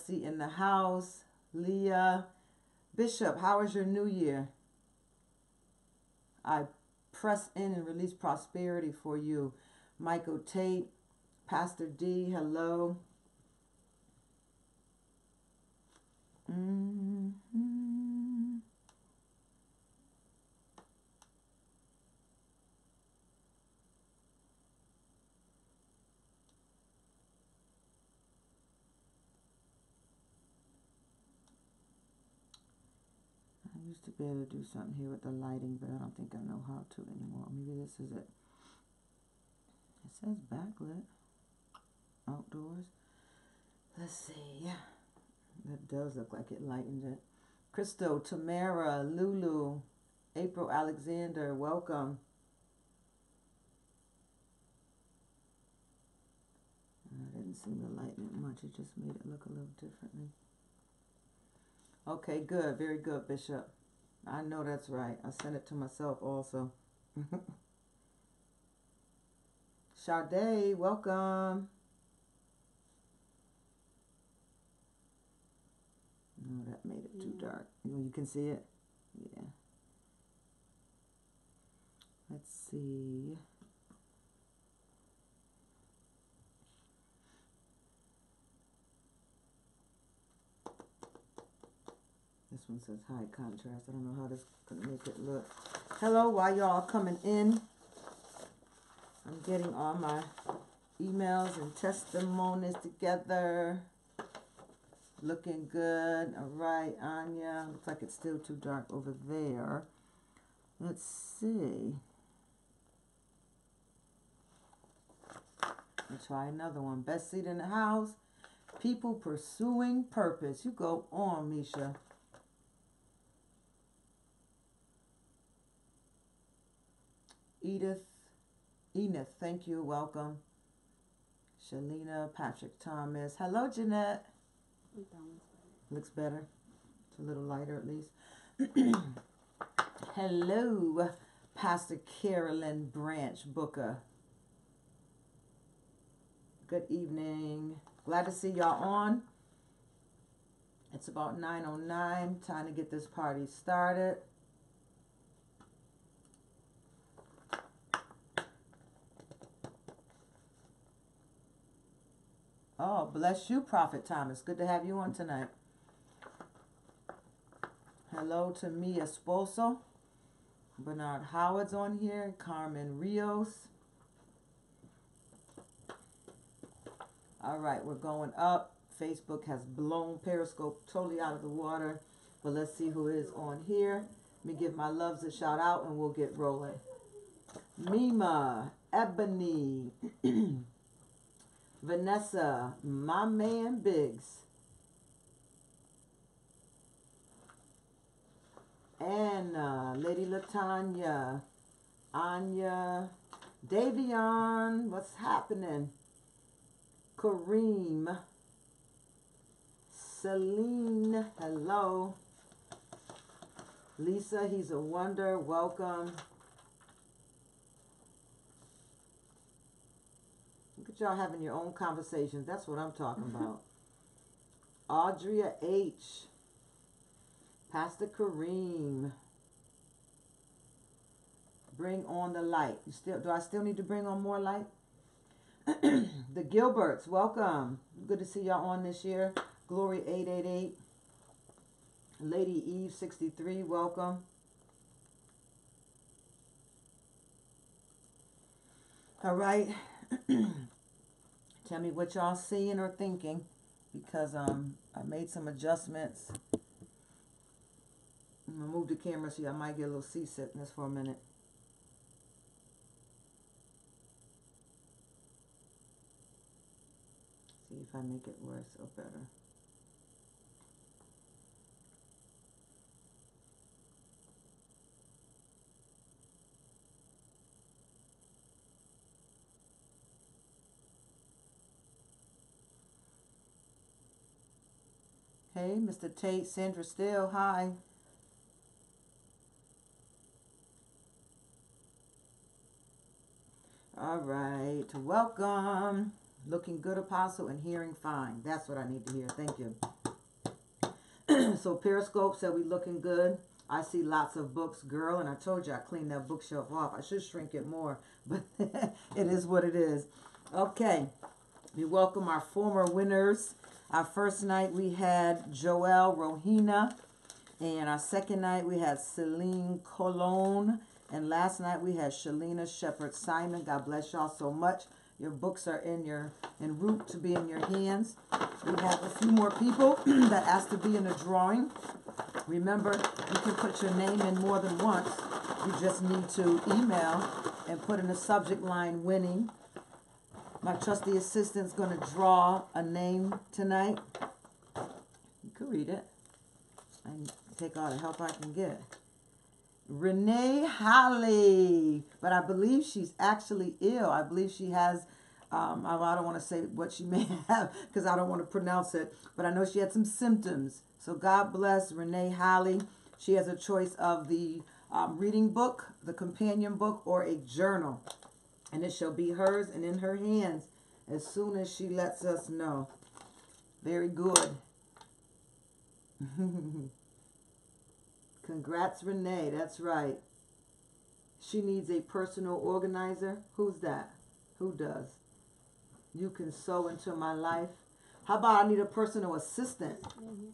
Bessie in the house. Leah. Bishop, how is your new year? I press in and release prosperity for you. Michael Tate. Pastor D, hello. I used to be able to do something here with the lighting, but I don't think I know how to anymore. Maybe this is it. It says backlit. Outdoors. Let's see. That does look like it lightened it. Crystal, Tamara, Lulu, April Alexander, welcome. I didn't seem to lighten it much. It just made it look a little differently. Okay, good. Very good, Bishop. I know that's right. I sent it to myself also. Sade, welcome. No, that made it too dark. You can see it? Yeah. Let's see. This one says high contrast. I don't know how this can make it look. Hello, while y'all coming in, I'm getting all my emails and testimonies together. Looking good. All right, Anya. Looks like it's still too dark over there. Let's see. Let's try another one. Best seat in the house. People pursuing purpose. You go on, Misha. Enith, thank you. Welcome. Shalina, Patrick Thomas. Hello, Jeanette. Looks better. It's a little lighter at least. Hello, Pastor Carolyn Branch Booker. Good evening. Glad to see y'all on. It's about 9:09. Time to get this party started. Oh, bless you, Prophet Thomas. Good to have you on tonight. Hello to Mia Sposo. Bernard Howard's on here. Carmen Rios. All right, we're going up. Facebook has blown Periscope totally out of the water. But let's see who is on here. Let me give my loves a shout out and we'll get rolling. Mima, Ebony, Vanessa, my man Biggs, Anna, Lady Latanya, Anya, Davion, what's happening? Kareem, Celine, hello. Lisa, he's a wonder, welcome. Look at y'all having your own conversations. That's what I'm talking about. Audria H. Pastor Kareem. Bring on the light. Do I still need to bring on more light? The Gilberts, welcome. Good to see y'all on this year. Glory 888. Lady Eve 63, welcome. All right. Tell me what y'all seeing or thinking, because I made some adjustments. I'm gonna move the camera so I might get a little seasickness for a minute. See if I make it worse or better. Hey, Mr. Tate, Sandra Still, hi. All right, welcome. Looking good, Apostle, and hearing fine. That's what I need to hear. Thank you. So Periscope said we looking good. I see lots of books, girl, and I told you I cleaned that bookshelf off. I should shrink it more, but it is what it is. Okay, we welcome our former winners. Our first night we had Joelle Rohina, and our second night we had Celine Colon, and last night we had Shalina Shepherd Simon. God bless y'all so much. Your books are en route to be in your hands. We have a few more people that asked to be in the drawing. Remember, you can put your name in more than once. You just need to email and put in the subject line winning. My trusty assistant's going to draw a name tonight. You can read it. I take all the help I can get. Renee Holly. But I believe she's actually ill. I believe she has, I don't want to say what she may have because I don't want to pronounce it. But I know she had some symptoms. So God bless Renee Holly. She has a choice of the reading book, the companion book, or a journal. And it shall be hers and in her hands as soon as she lets us know. Very good. Congrats, Renee. That's right. She needs a personal organizer. Who's that? Who does? You can sow into my life. How about I need a personal assistant? Mm-hmm.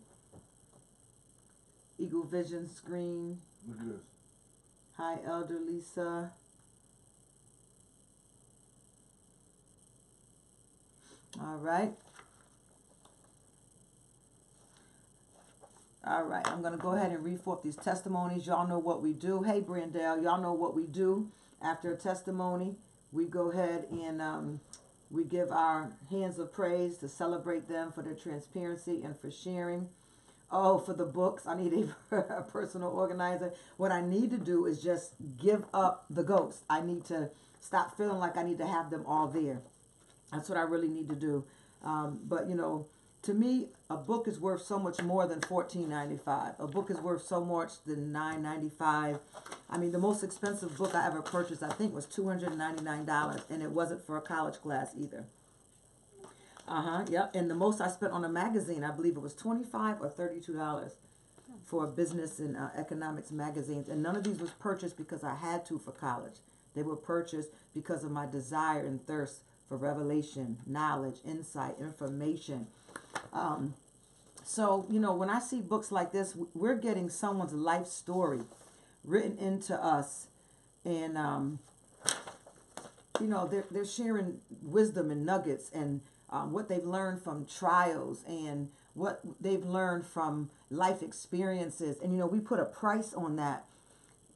Eagle Vision Screen. Look at this. Hi, Elder Lisa. All right. All right, I'm going to go ahead and read forth these testimonies. Y'all know what we do. Hey, Brandell, y'all know what we do. After a testimony, we go ahead and we give our hands of praise to celebrate them for their transparency and for sharing. Oh, for the books, I need a personal organizer. What I need to do is just give up the ghosts. I need to stop feeling like I need to have them all there. That's what I really need to do. But, you know, to me, a book is worth so much more than $14.95. A book is worth so much than $9.95. I mean, the most expensive book I ever purchased, I think, was $299, and it wasn't for a college class either. Yep. And the most I spent on a magazine, I believe it was $25 or $32 for business and economics magazines. And none of these was purchased because I had to for college. They were purchased because of my desire and thirst for revelation, knowledge, insight, information. So, you know, when I see books like this, we're getting someone's life story written into us. And, you know, they're sharing wisdom and nuggets and what they've learned from trials and what they've learned from life experiences. And, you know, we put a price on that.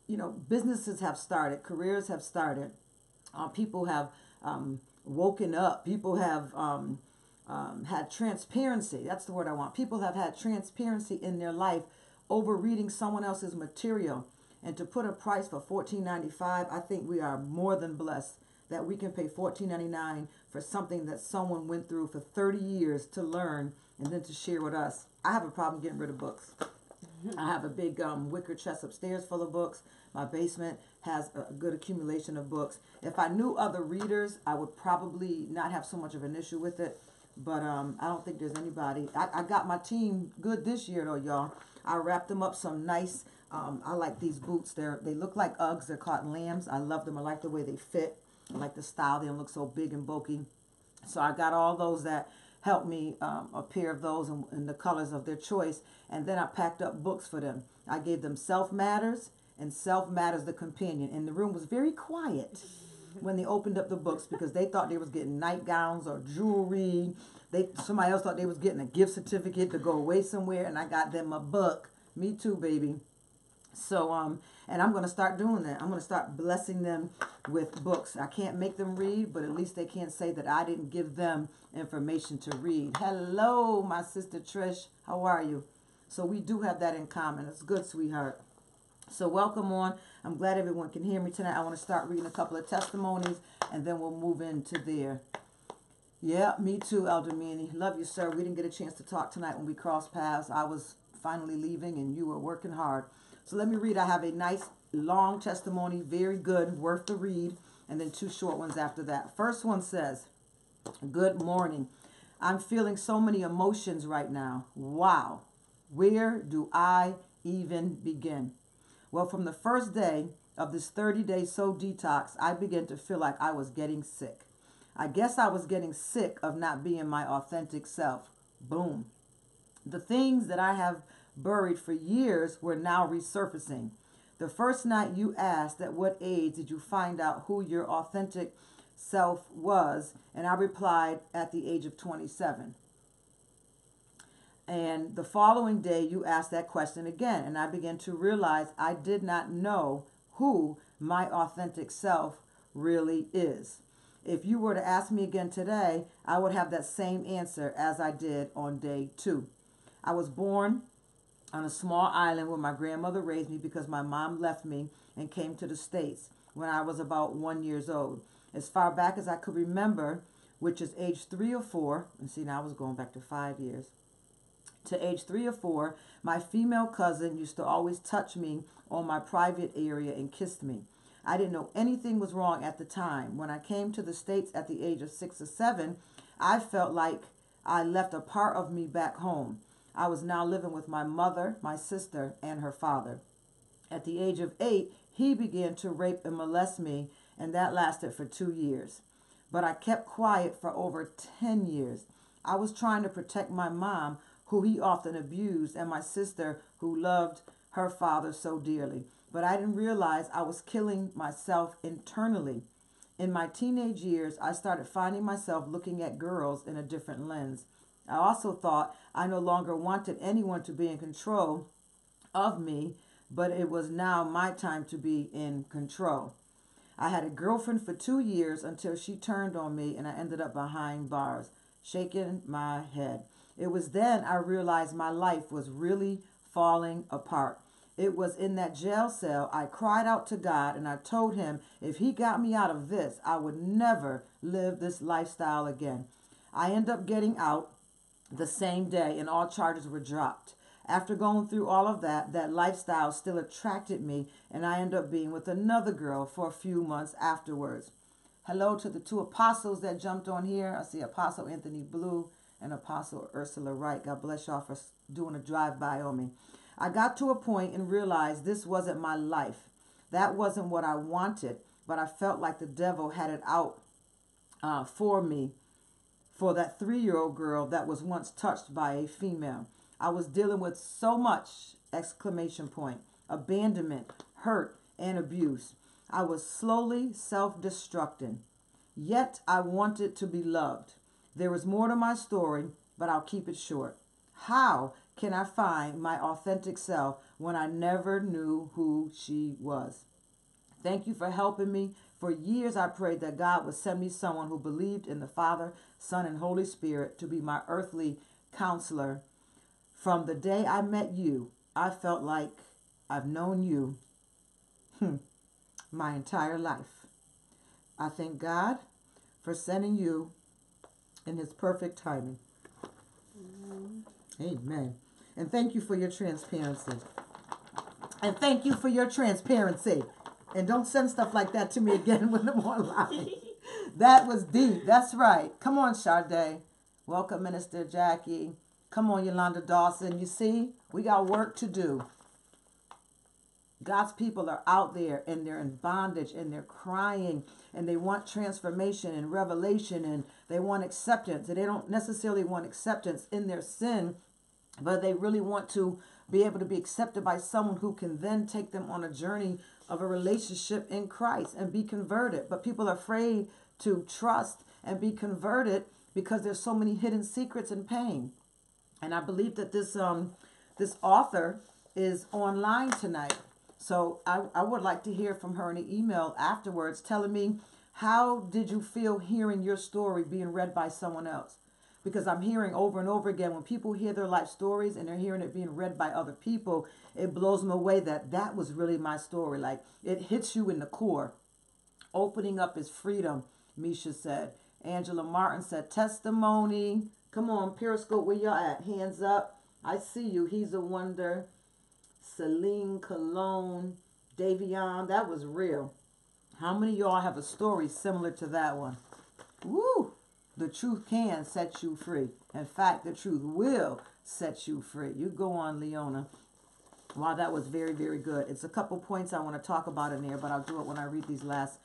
You know, businesses have started, careers have started, people have woken up, people have had transparency. That's the word I want. People have had transparency in their life over reading someone else's material. And to put a price for $14.95, I think we are more than blessed that we can pay $14.99 for something that someone went through for 30 years to learn and then to share with us. I have a problem getting rid of books. I have a big wicker chest upstairs full of books. My basement has a good accumulation of books. If I knew other readers, I would probably not have so much of an issue with it. But I don't think there's anybody. I got my team good this year, though, y'all. I wrapped them up some nice, I like these boots. They look like Uggs. They're cotton lambs. I love them. I like the way they fit. I like the style. They don't look so big and bulky. So I got all those that helped me, a pair of those in the colors of their choice. And then I packed up books for them. I gave them Self Matters and Self Matters the Companion. And the room was very quiet when they opened up the books because they thought they was getting nightgowns or jewelry. Somebody else thought they was getting a gift certificate to go away somewhere, and I got them a book. Me too, baby. So, and I'm going to start doing that. I'm going to start blessing them with books. I can't make them read, but at least they can't say that I didn't give them information to read. Hello, my sister Trish. How are you? So we do have that in common. It's good, sweetheart. So welcome on. I'm glad everyone can hear me tonight. I want to start reading a couple of testimonies, and then we'll move into there. Yeah, me too, Elder Manny. Love you, sir. We didn't get a chance to talk tonight when we crossed paths. I was finally leaving, and you were working hard. So let me read. I have a nice, long testimony, very good, worth the read, and then two short ones after that. First one says, good morning. I'm feeling so many emotions right now. Wow. Where do I even begin? Well, from the first day of this 30-day soul detox, I began to feel like I was getting sick. I guess I was getting sick of not being my authentic self. Boom. The things that I have buried for years were now resurfacing. The first night you asked at what age did you find out who your authentic self was, and I replied at the age of 27. And the following day you asked that question again, and I began to realize I did not know who my authentic self really is. If you were to ask me again today, I would have that same answer as I did on day 2. I was born on a small island where my grandmother raised me because my mom left me and came to the States when I was about 1 year old. As far back as I could remember, which is age 3 or 4, and see now I was going back to 5 years, to age 3 or 4, my female cousin used to always touch me on my private area and kiss me. I didn't know anything was wrong at the time. When I came to the States at the age of 6 or 7, I felt like I left a part of me back home. I was now living with my mother, my sister, and her father. At the age of 8, he began to rape and molest me, and that lasted for 2 years. But I kept quiet for over 10 years. I was trying to protect my mom, who he often abused, and my sister, who loved her father so dearly. But I didn't realize I was killing myself internally. In my teenage years, I started finding myself looking at girls in a different lens. I also thought I no longer wanted anyone to be in control of me, but it was now my time to be in control. I had a girlfriend for 2 years until she turned on me and I ended up behind bars, shaking my head. It was then I realized my life was really falling apart. It was in that jail cell I cried out to God and I told him if he got me out of this, I would never live this lifestyle again. I ended up getting out the same day and all charges were dropped. After going through all of that, that lifestyle still attracted me and I ended up being with another girl for a few months afterwards. Hello to the 2 apostles that jumped on here. I see Apostle Anthony Blue and Apostle Ursula Wright. God bless y'all for doing a drive-by on me. I got to a point and realized this wasn't my life. That wasn't what I wanted, but I felt like the devil had it out for me, for that 3-year-old girl that was once touched by a female. I was dealing with so much, exclamation point, abandonment, hurt, and abuse. I was slowly self-destructing, yet I wanted to be loved. There is more to my story, but I'll keep it short. How can I find my authentic self when I never knew who she was? Thank you for helping me. For years I prayed that God would send me someone who believed in the Father, Son, and Holy Spirit to be my earthly counselor. From the day I met you, I felt like I've known you my entire life. I thank God for sending you in his perfect timing. Amen. And thank you for your transparency. And thank you for your transparency. And don't send stuff like that to me again when I'm online. That was deep. That's right. Come on, Sade. Welcome, Minister Jackie. Come on, Yolanda Dawson. You see, we got work to do. God's people are out there and they're in bondage and they're crying and they want transformation and revelation and they want acceptance. And they don't necessarily want acceptance in their sin, but they really want to be able to be accepted by someone who can then take them on a journey of a relationship in Christ and be converted. But people are afraid to trust and be converted because there's so many hidden secrets and pain. And I believe that this author is online tonight. So I would like to hear from her in an email afterwards telling me, how did you feel hearing your story being read by someone else? Because I'm hearing over and over again, when people hear their life stories and they're hearing it being read by other people, it blows them away that was really my story. Like, it hits you in the core. Opening up is freedom, Misha said. Angela Martin said, testimony. Come on, Periscope, where y'all at? Hands up. I see you. He's a wonder. Celine Cologne. Davion, that was real. How many of y'all have a story similar to that one? Woo! The truth can set you free. In fact, the truth will set you free. You go on, Leona. Wow, that was very, very good. It's a couple points I want to talk about in there, but I'll do it when I read these last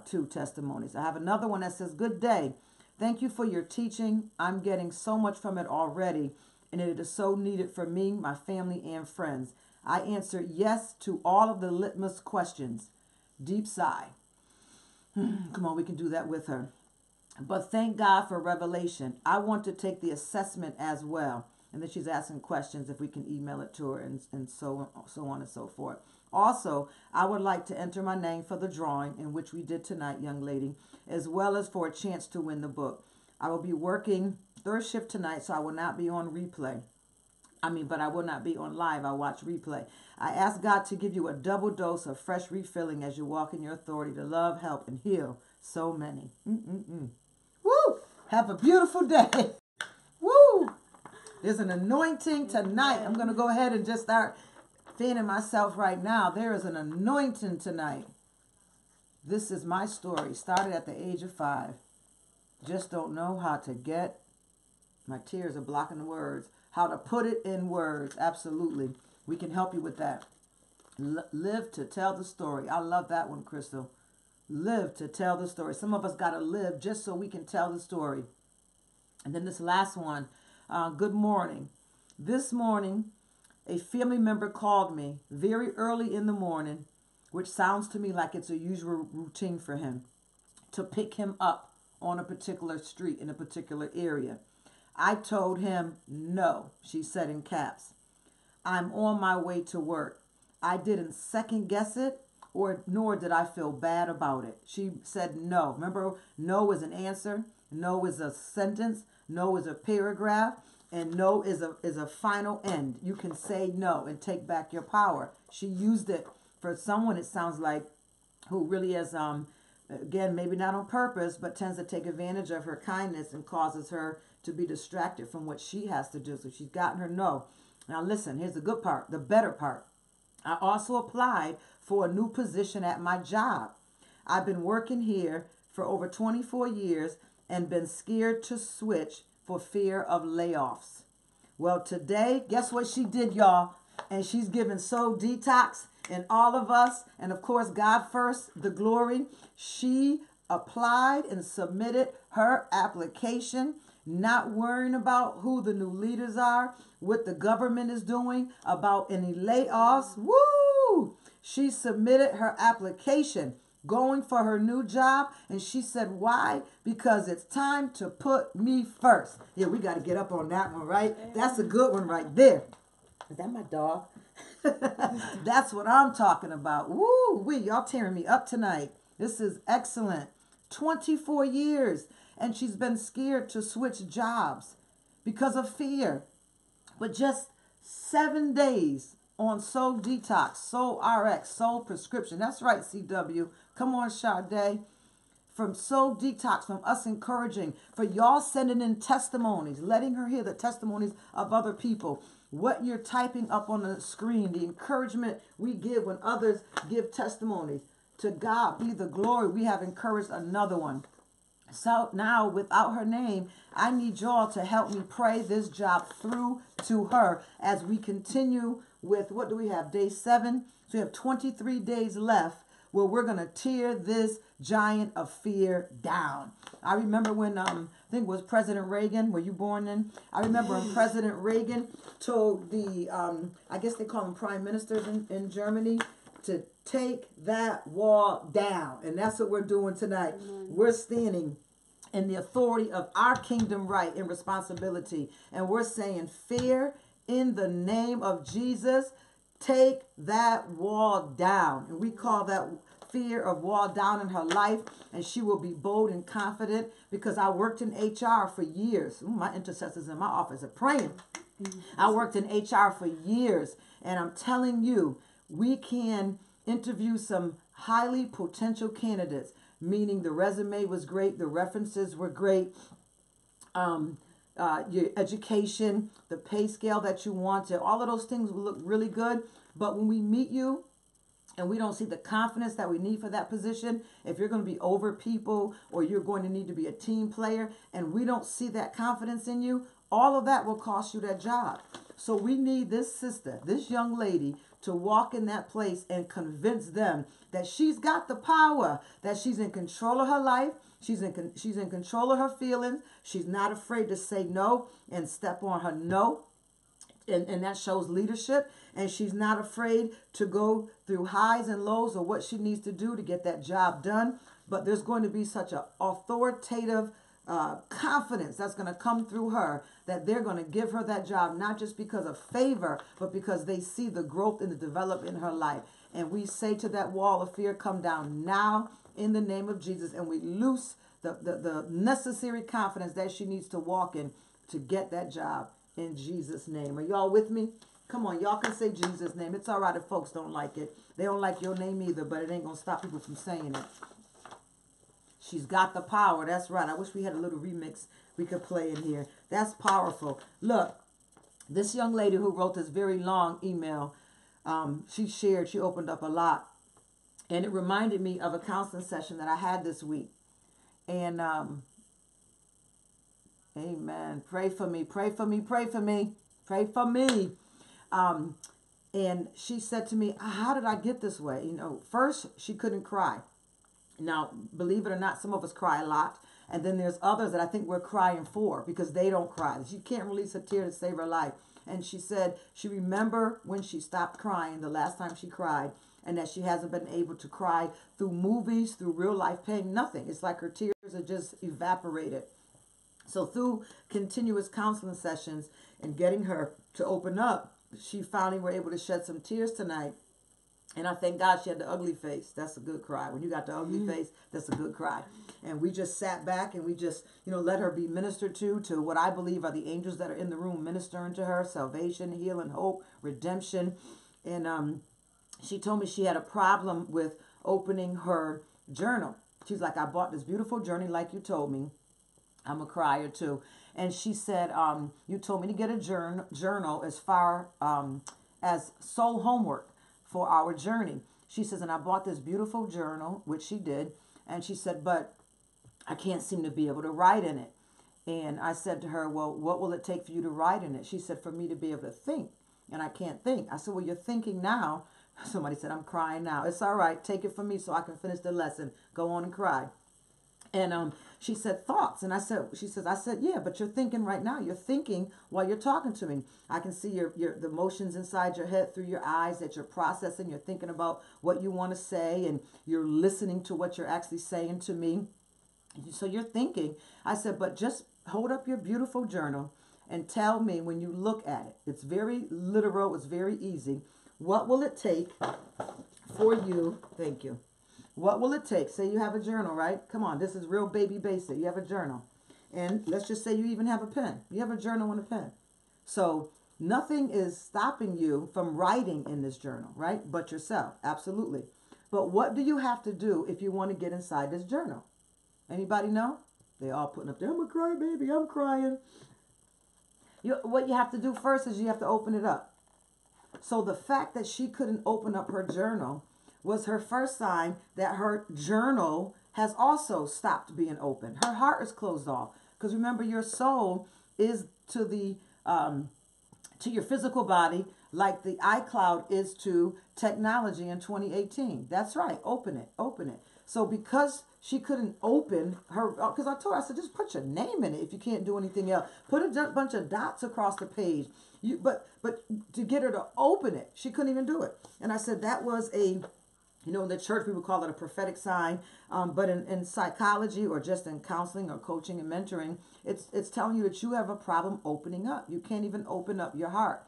two testimonies. I have another one that says, good day. Thank you for your teaching. I'm getting so much from it already, and it is so needed for me, my family, and friends. I answered yes to all of the litmus questions. Deep sigh. Come on, we can do that with her. But thank God for revelation. I want to take the assessment as well. And then she's asking questions if we can email it to her and so on and so forth. Also, I would like to enter my name for the drawing, in which we did tonight, young lady, as well as for a chance to win the book. I will be working third shift tonight, so I will not be on replay. But I will not be on live. I'll watch replay. I ask God to give you a double dose of fresh refilling as you walk in your authority to love, help, and heal so many. Woo! Have a beautiful day. Woo! There's an anointing tonight. I'm going to go ahead and just start fanning myself right now. There is an anointing tonight. This is my story. Started at the age of 5. Just don't know how to get, my tears are blocking the words, how to put it in words. Absolutely. We can help you with that. Live to tell the story. I love that one, Crystal. Live to tell the story. Some of us got to live just so we can tell the story. And then this last one, good morning. This morning, a family member called me very early in the morning, which sounds to me like it's a usual routine for him, to pick him up on a particular street in a particular area. I told him no, she said in caps. I'm on my way to work. I didn't second guess it, nor did I feel bad about it. She said no. Remember, no is an answer. No is a sentence. No is a paragraph. And no is a final end. You can say no and take back your power. She used it for someone, it sounds like, who really is, again, maybe not on purpose, but tends to take advantage of her kindness and causes her to be distracted from what she has to do. So she's gotten her no. Now listen, here's the good part, the better part. I also applied for a new position at my job. I've been working here for over 24 years and been scared to switch for fear of layoffs. Well, today, guess what she did, y'all? And she's giving Soul Detox and all of us, and of course, God first, the glory. She applied and submitted her application, not worrying about who the new leaders are, what the government is doing, about any layoffs. Woo! She submitted her application, going for her new job, and she said, why? Because it's time to put me first. Yeah, we got to get up on that one, right? That's a good one right there. Is that my dog? That's what I'm talking about. Woo! Y'all tearing me up tonight. This is excellent. 24 years, and she's been scared to switch jobs because of fear. But just 7 days on Soul Detox, Soul RX, Soul Prescription. That's right, CW. Come on, Sade. From Soul Detox, from us encouraging, for y'all sending in testimonies, letting her hear the testimonies of other people. What you're typing up on the screen, the encouragement we give when others give testimonies. To God be the glory. We have encouraged another one. So now, without her name, I need y'all to help me pray this job through to her as we continue with, what do we have, day 7? So we have 23 days left where we're going to tear this giant of fear down. I remember when, I think it was President Reagan, were you born in? I remember when President Reagan told the, I guess they call them prime ministers in Germany, to take that wall down. And that's what we're doing tonight. We're standing in the authority of our kingdom right and responsibility. And we're saying, fear, in the name of Jesus, take that wall down. And we call that fear of wall down in her life. And she will be bold and confident, because I worked in HR for years. Ooh, my intercessors in my office are praying. I worked in HR for years. And I'm telling you, we can interview some highly potential candidates, meaning the resume was great, the references were great, your education, the pay scale that you wanted, all of those things will look really good. But when we meet you and we don't see the confidence that we need for that position, if you're going to be over people or you're going to need to be a team player and we don't see that confidence in you, all of that will cost you that job. So we need this sister, this young lady, to walk in that place and convince them that she's got the power, that she's in control of her life, she's in control of her feelings, she's not afraid to say no and step on her no. And that shows leadership, and she's not afraid to go through highs and lows of what she needs to do to get that job done. But there's going to be such an authoritative confidence that's going to come through her that they're going to give her that job, not just because of favor, but because they see the growth and the development in her life. And we say to that wall of fear, come down now in the name of Jesus, and we loose the necessary confidence that she needs to walk in to get that job. In Jesus' name. Are y'all with me? Come on, y'all can say Jesus' name. It's all right if folks don't like it. They don't like your name either, but it ain't going to stop people from saying it. She's got the power. That's right. I wish we had a little remix we could play in here. That's powerful. Look, this young lady who wrote this very long email, she opened up a lot. And it reminded me of a counseling session that I had this week. And, amen. Pray for me. Pray for me. Pray for me. Pray for me. And she said to me, how did I get this way? You know, first she couldn't cry. Now, believe it or not, some of us cry a lot. And then there's others that I think we're crying for because they don't cry. She can't release a tear to save her life. And she said she remembered when she stopped crying, the last time she cried, and that she hasn't been able to cry through movies, through real life pain, nothing. It's like her tears are just evaporated. So through continuous counseling sessions and getting her to open up, she finally were able to shed some tears tonight. And I thank God she had the ugly face. That's a good cry. When you got the ugly face, that's a good cry. And we just sat back and we just, let her be ministered to what I believe are the angels that are in the room ministering to her, salvation, healing, hope, redemption. And she told me she had a problem with opening her journal. She's like, I bought this beautiful journal like you told me. I'm a crier too. And she said, you told me to get a journal as far as soul homework for our journey. She says, and I bought this beautiful journal, which she did. And she said, but I can't seem to be able to write in it. And I said to her, well, what will it take for you to write in it? She said, for me to be able to think. And I can't think. I said, well, you're thinking now. Somebody said, I'm crying now. It's all right. Take it from me so I can finish the lesson. Go on and cry. And she said, thoughts. And I said, yeah, but you're thinking right now. You're thinking while you're talking to me. I can see the emotions inside your head through your eyes that you're processing. You're thinking about what you want to say and you're listening to what you're actually saying to me. So you're thinking. I said, but just hold up your beautiful journal and tell me when you look at it. It's very literal. It's very easy. What will it take for you? Thank you. What will it take? Say you have a journal, right? Come on, this is real baby basic. You have a journal. And let's just say you even have a pen. You have a journal and a pen. So nothing is stopping you from writing in this journal, right? But yourself, absolutely. But what do you have to do if you want to get inside this journal? Anybody know? They all putting up there, I'm a crybaby, I'm crying. What you have to do first is you have to open it up. So the fact that she couldn't open up her journal was her first sign that her journal has also stopped being open. Her heart is closed off. Because remember, your soul is to your physical body like the iCloud is to technology in 2018. That's right. Open it. Open it. So because she couldn't open her, because I told her, I said, just put your name in it if you can't do anything else. Put a bunch of dots across the page. But to get her to open it, she couldn't even do it. And I said that was in the church, we would call it a prophetic sign. But in psychology or just in counseling or coaching and mentoring, it's telling you that you have a problem opening up. You can't even open up your heart.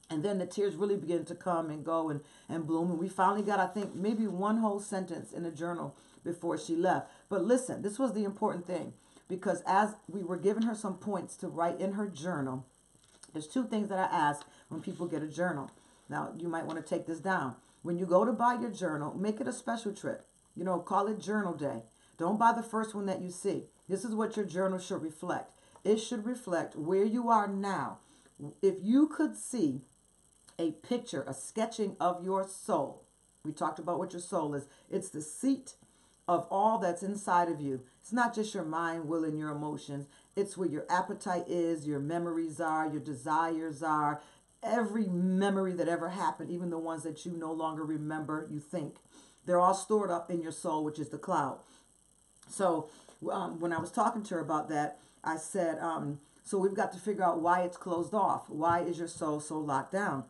And then the tears really begin to come and go and bloom. And we finally got, I think, maybe one whole sentence in the journal before she left. But listen, this was the important thing. Because as we were giving her some points to write in her journal, there's two things that I ask when people get a journal. Now, you might want to take this down. When you go to buy your journal, make it a special trip. Call it journal day. Don't buy the first one that you see. This is what your journal should reflect. It should reflect where you are now. If you could see a picture, a sketching of your soul, We talked about what your soul is. It's the seat of all that's inside of you. It's not just your mind, will, and your emotions. It's where your appetite is, your memories are, your desires are. Every memory that ever happened, even the ones that you no longer remember, you think, they're all stored up in your soul, which is the cloud. So when I was talking to her about that, I said, so we've got to figure out why it's closed off. Why is your soul so locked down?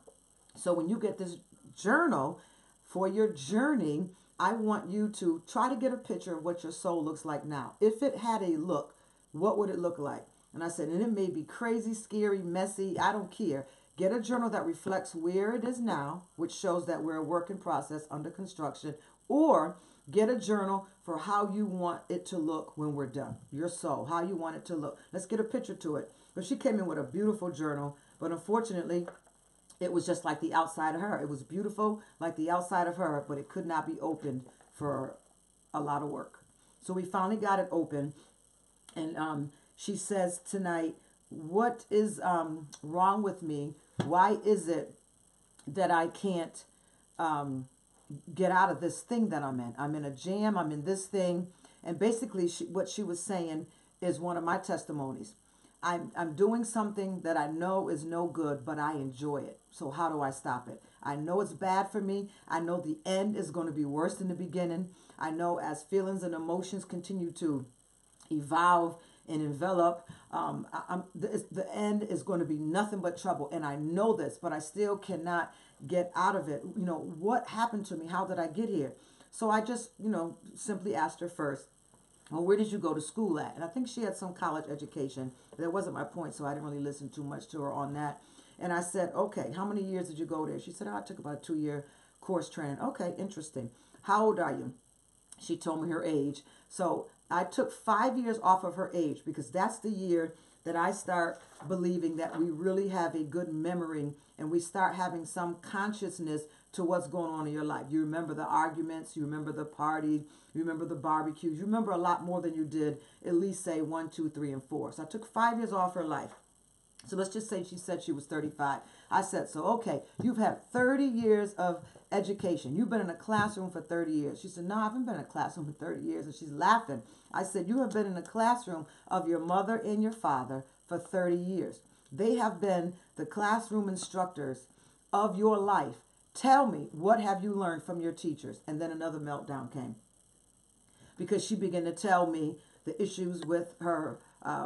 So when you get this journal for your journey, I want you to try to get a picture of what your soul looks like now. If it had a look, what would it look like? And I said, and it may be crazy, scary, messy, I don't care. Get a journal that reflects where it is now, which shows that we're a work in process under construction, or get a journal for how you want it to look when we're done. Your soul, how you want it to look. Let's get a picture to it. But she came in with a beautiful journal, but unfortunately, it was just like the outside of her. It was beautiful like the outside of her, but it could not be opened for a lot of work. So we finally got it open. And she says tonight, what is wrong with me? Why is it that I can't get out of this thing that I'm in? I'm in a jam. I'm in this thing. And basically what she was saying is one of my testimonies. I'm doing something that I know is no good, but I enjoy it. So how do I stop it? I know it's bad for me. I know the end is going to be worse than the beginning. I know as feelings and emotions continue to evolve and envelop, the end is going to be nothing but trouble. And I know this, but I still cannot get out of it. You know, what happened to me? How did I get here? So I just, simply asked her first, well, where did you go to school at? And I think she had some college education. That wasn't my point, so I didn't really listen too much to her on that. And I said, okay, how many years did you go there? She said, I took about a 2-year course training. Okay, interesting. How old are you? She told me her age. So I took 5 years off of her age because that's the year that I start believing that we really have a good memory and we start having some consciousness to what's going on in your life. You remember the arguments, you remember the party, you remember the barbecues, you remember a lot more than you did at least say 1, 2, 3, and 4. So I took 5 years off her life. So let's just say she said she was 35. I said, so okay, you've had 30 years of education. You've been in a classroom for 30 years. She said, no, I haven't been in a classroom for 30 years. And she's laughing. I said, you have been in the classroom of your mother and your father for 30 years. They have been the classroom instructors of your life. Tell me, what have you learned from your teachers? And then another meltdown came because she began to tell me the issues with her,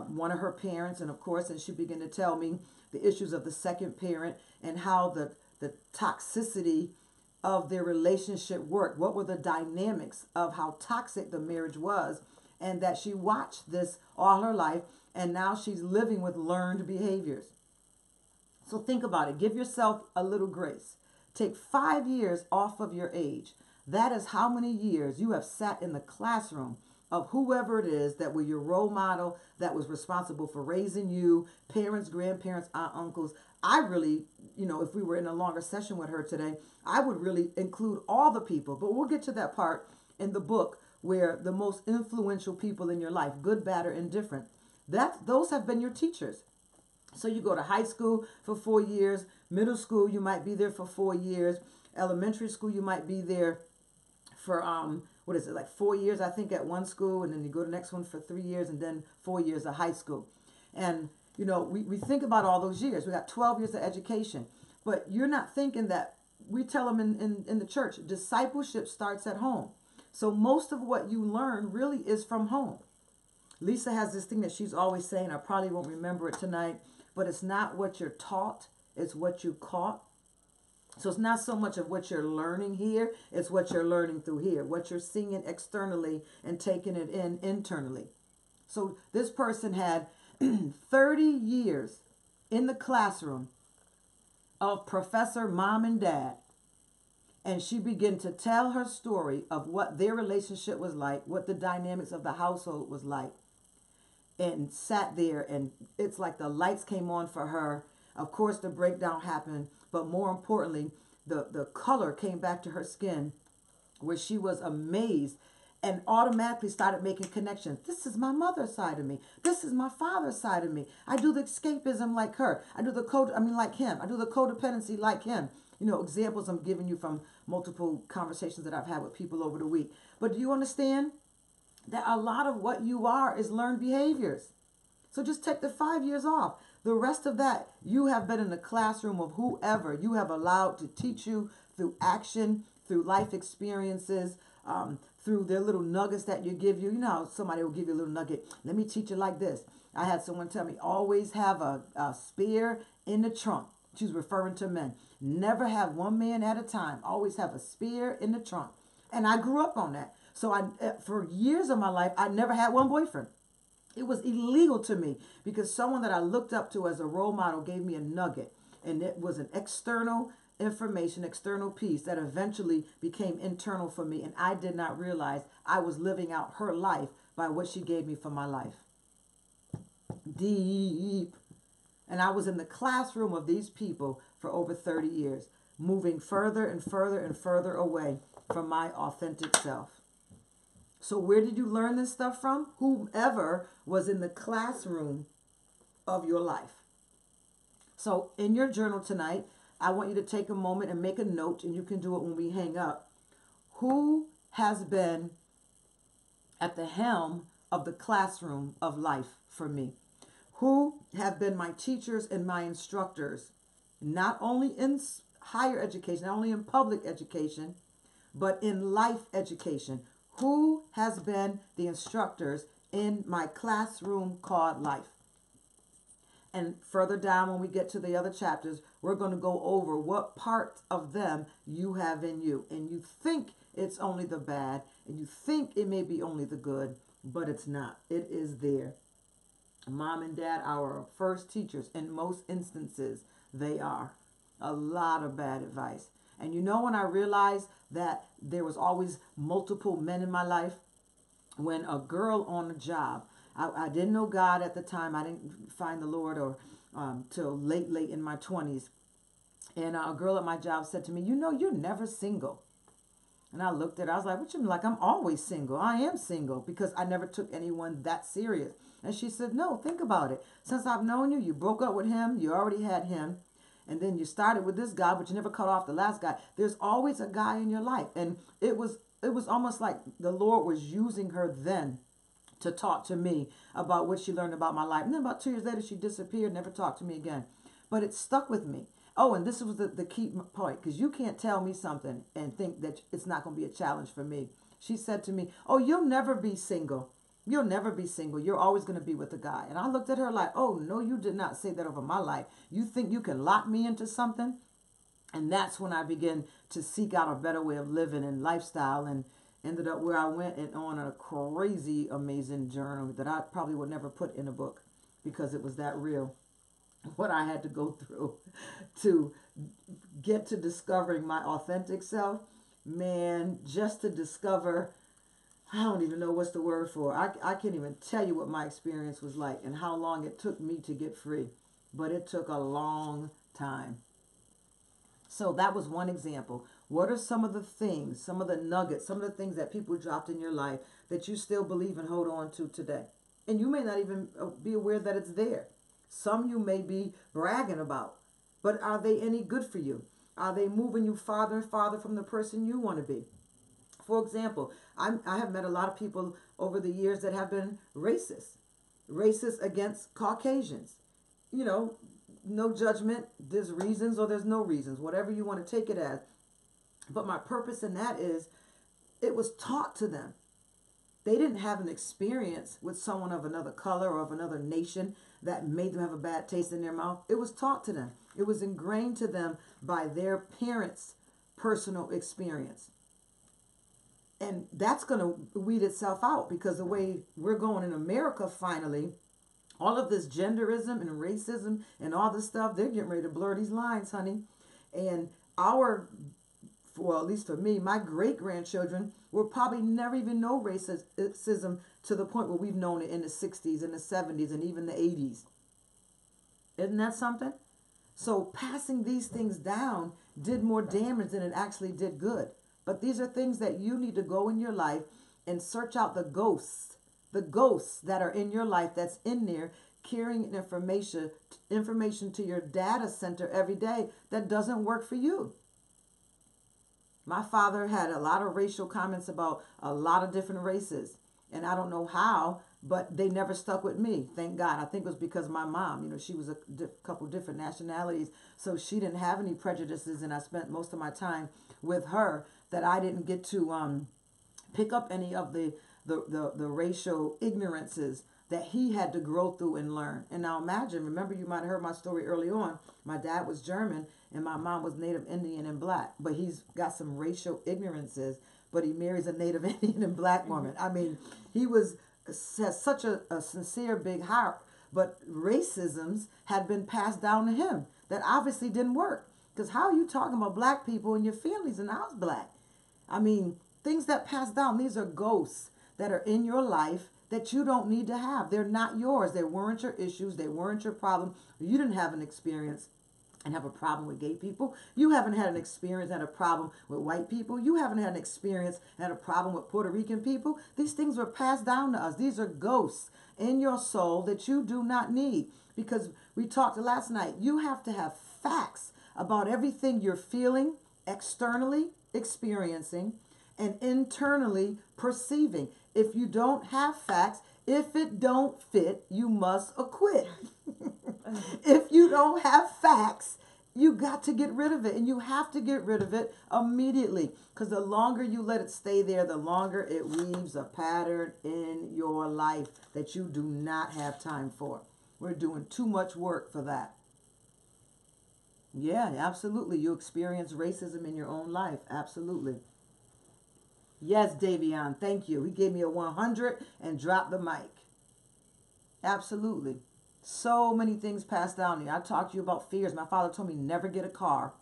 one of her parents, and of course, and she began to tell me the issues of the second parent and how the toxicity of their relationship worked. What were the dynamics of how toxic the marriage was, and that she watched this all her life, and now she's living with learned behaviors. So think about it. Give yourself a little grace. Take 5 years off of your age. That is how many years you have sat in the classroom of whoever it is that were your role model, that was responsible for raising you, parents, grandparents, aunt, uncles. I really, if we were in a longer session with her today, I would really include all the people. But we'll get to that part in the book where the most influential people in your life, good, bad, or indifferent, those have been your teachers. So you go to high school for 4 years, middle school, you might be there for 4 years, elementary school, you might be there for, 4 years, I think, at one school, and then you go to the next one for 3 years, and then 4 years of high school. And, we think about all those years. We got 12 years of education, but you're not thinking that we tell them in the church, discipleship starts at home. So most of what you learn really is from home. Lisa has this thing that she's always saying, I probably won't remember it tonight, but it's not what you're taught, it's what you caught. So it's not so much of what you're learning here, it's what you're learning through here, what you're seeing externally and taking it in internally. So this person had 30 years in the classroom of professor, mom, and dad. And she began to tell her story of what their relationship was like, what the dynamics of the household was like, and sat there, and it's like the lights came on for her. Of course, the breakdown happened, but more importantly, the color came back to her skin, where she was amazed and automatically started making connections. This is my mother's side of me. This is my father's side of me. I do the escapism like her. I do the like him. I do the codependency like him. You know, examples I'm giving you from multiple conversations that I've had with people over the week. But do you understand that a lot of what you are is learned behaviors? So just take the 5 years off. The rest of that, you have been in the classroom of whoever you have allowed to teach you through action, through life experiences, through their little nuggets that you give you. You know how somebody will give you a little nugget. Let me teach you like this. I had someone tell me, always have a spear in the trunk. She was referring to men. Never have one man at a time. Always have a spear in the trunk. And I grew up on that. So for years of my life, I never had one boyfriend. It was illegal to me because someone that I looked up to as a role model gave me a nugget. And it was an external information, external piece that eventually became internal for me. And I did not realize I was living out her life by what she gave me for my life. Deep. And I was in the classroom of these people for over 30 years, moving further and further and further away from my authentic self. So where did you learn this stuff from? Whoever was in the classroom of your life. So in your journal tonight, I want you to take a moment and make a note, and you can do it when we hang up. Who has been at the helm of the classroom of life for me? Who have been my teachers and my instructors, not only in higher education, not only in public education, but in life education? Who has been the instructors in my classroom called life? And further down, when we get to the other chapters, we're going to go over what part of them you have in you. And you think it's only the bad, and you think it may be only the good, but it's not. It is there. Mom and dad, our first teachers, in most instances, they are. A lot of bad advice. And you know when I realized that there was always multiple men in my life? When a girl on the job, I didn't know God at the time. I didn't find the Lord or till late in my 20s. And a girl at my job said to me, you know, you're never single. And I looked at her, I was like, what you mean? Like, I'm always single. I am single because I never took anyone that serious. And she said, no, think about it. Since I've known you, you broke up with him. You already had him. And then you started with this guy, but you never cut off the last guy. There's always a guy in your life. And it was almost like the Lord was using her then to talk to me about what she learned about my life. And then about 2 years later, she disappeared, never talked to me again. But it stuck with me. Oh, and this was the key point, because you can't tell me something and think that it's not going to be a challenge for me. She said to me, oh, you'll never be single. You'll never be single. You're always going to be with a guy. And I looked at her like, oh, no, you did not say that over my life. You think you can lock me into something? And that's when I began to seek out a better way of living and lifestyle, and ended up where I went and on a crazy, amazing journey that I probably would never put in a book because it was that real. What I had to go through to get to discovering my authentic self, man, just to discover, I don't even know what's the word for. I can't even tell you what my experience was like and how long it took me to get free. But it took a long time. So that was one example. What are some of the things, some of the nuggets, some of the things that people dropped in your life that you still believe and hold on to today? And you may not even be aware that it's there. Some you may be bragging about, but are they any good for you? Are they moving you farther and farther from the person you want to be? For example, I have met a lot of people over the years that have been racist against Caucasians. You know, no judgment. There's reasons or there's no reasons, whatever you want to take it as. But my purpose in that is it was taught to them. They didn't have an experience with someone of another color or of another nation that made them have a bad taste in their mouth. It was taught to them. It was ingrained to them by their parents' personal experience. And that's going to weed itself out, because the way we're going in America finally, all of this genderism and racism and all this stuff, they're getting ready to blur these lines, honey. And at least for me, my great-grandchildren will probably never even know racism to the point where we've known it in the 60s and the 70s and even the 80s. Isn't that something? So passing these things down did more damage than it actually did good. But these are things that you need to go in your life and search out the ghosts that are in your life that's in there carrying information to your data center every day that doesn't work for you. My father had a lot of racial comments about a lot of different races. And I don't know how, but they never stuck with me. Thank God. I think it was because my mom, she was a couple different nationalities. So she didn't have any prejudices. And I spent most of my time with her that I didn't get to pick up any of the racial ignorances that he had to grow through and learn. And now imagine, remember you might have heard my story early on. My dad was German and my mom was Native Indian and black. But he's got some racial ignorances, but he marries a Native Indian and black woman. I mean, he has such a sincere big heart, but racisms had been passed down to him that obviously didn't work. Because how are you talking about black people and your family's in the house black? I mean, things that pass down, these are ghosts that are in your life that you don't need to have. They're not yours. They weren't your issues. They weren't your problem. You didn't have an experience and have a problem with gay people. You haven't had an experience and a problem with white people. You haven't had an experience and a problem with Puerto Rican people. These things were passed down to us. These are ghosts in your soul that you do not need. Because we talked last night, you have to have facts about everything you're feeling, externally experiencing, and internally perceiving. If you don't have facts, if it don't fit, you must acquit. If you don't have facts, you got to get rid of it. And you have to get rid of it immediately. Because the longer you let it stay there, the longer it weaves a pattern in your life that you do not have time for. We're doing too much work for that. Yeah, absolutely. You experience racism in your own life. Absolutely. Yes, Davion, thank you. He gave me a 100 and dropped the mic. Absolutely. So many things passed down here. I talked to you about fears. My father told me never get a car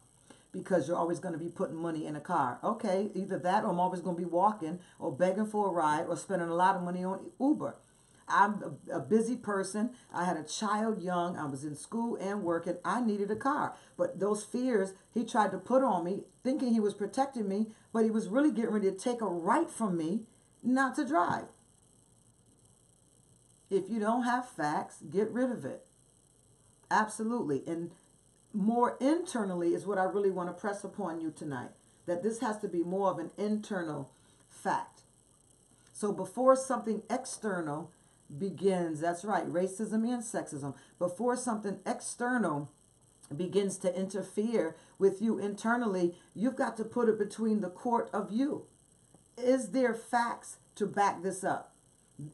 because you're always going to be putting money in a car. Okay, either that or I'm always going to be walking or begging for a ride or spending a lot of money on Uber. I'm a busy person. I had a child young. I was in school and working. I needed a car. But those fears he tried to put on me, thinking he was protecting me, but he was really getting ready to take a right from me not to drive. If you don't have facts, get rid of it. Absolutely. And more internally is what I really want to press upon you tonight. That this has to be more of an internal fact. So before something external begins, that's right, racism and sexism, before something external begins to interfere with you internally, you've got to put it between the court of you. Is there facts to back this up?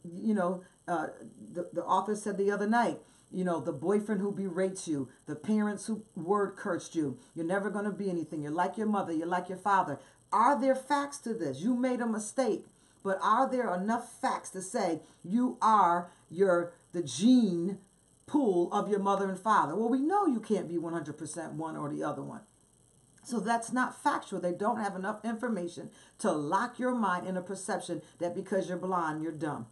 The author said the other night, the boyfriend who berates you, the parents who word cursed you, you're never going to be anything, you're like your mother, you're like your father. Are there facts to this? You made a mistake. But are there enough facts to say you are the gene pool of your mother and father? Well, we know you can't be 100% one or the other one. So that's not factual. They don't have enough information to lock your mind in a perception that because you're blind, you're dumb.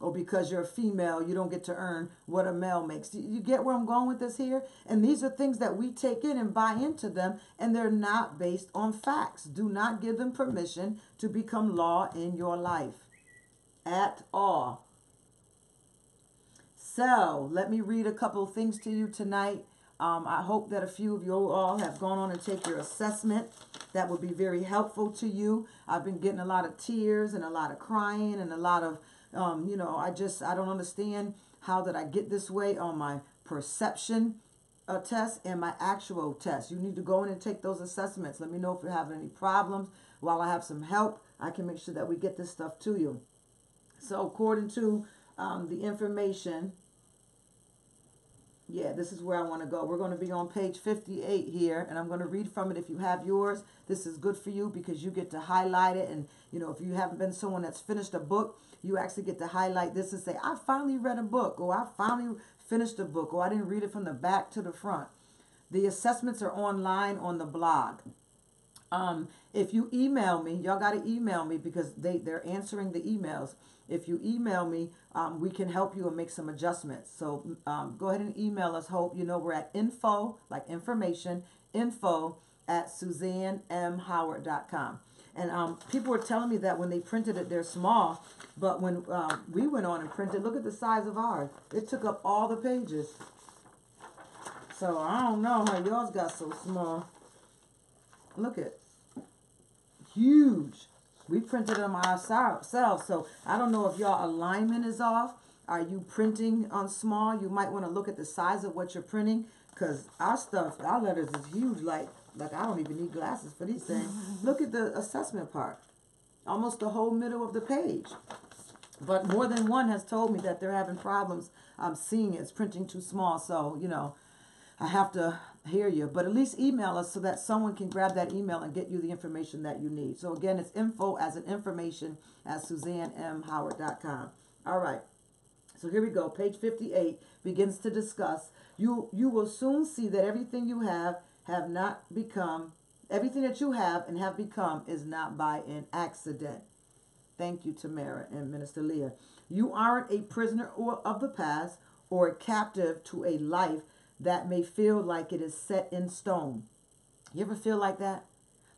Or because you're a female, you don't get to earn what a male makes. You get where I'm going with this here? And these are things that we take in and buy into them, and they're not based on facts. Do not give them permission to become law in your life at all. So let me read a couple of things to you tonight. I hope that a few of you all have gone on and take your assessment. That would be very helpful to you. I've been getting a lot of tears and a lot of crying and a lot of I don't understand how did I get this way on my perception test and my actual test. You need to go in and take those assessments. Let me know if you're having any problems. While I have some help, I can make sure that we get this stuff to you. So according to the information, yeah, this is where I want to go. We're going to be on page 58 here, and I'm going to read from it. If you have yours, this is good for you because you get to highlight it. And, if you haven't been someone that's finished a book, you actually get to highlight this and say, I finally read a book, or I finally finished a book, or I didn't read it from the back to the front. The assessments are online on the blog. If you email me, y'all got to email me because they're answering the emails. If you email me, we can help you and make some adjustments. So go ahead and email us. Hope we're at info, like information, info at SuzanneMHoward.com. And people were telling me that when they printed it, they're small. But when we went on and printed, look at the size of ours. It took up all the pages. So I don't know how yours got so small. Look at, huge. We printed them ourselves. So I don't know if y'all alignment is off. Are you printing on small? You might want to look at the size of what you're printing. Because our stuff, our letters is huge. Like I don't even need glasses for these things. Look at the assessment part. Almost the whole middle of the page. But more than one has told me that they're having problems seeing it's printing too small. So, you know, I have to hear you. But at least email us so that someone can grab that email and get you the information that you need. So, again, it's info as in information at SuzanneMHoward.com. All right. So here we go. Page 58 begins to discuss. You will soon see that everything you have not become, everything that you have and have become is not by an accident. Thank you, Tamara and Minister Leah. You aren't a prisoner of the past or a captive to a life that may feel like it is set in stone. You ever feel like that?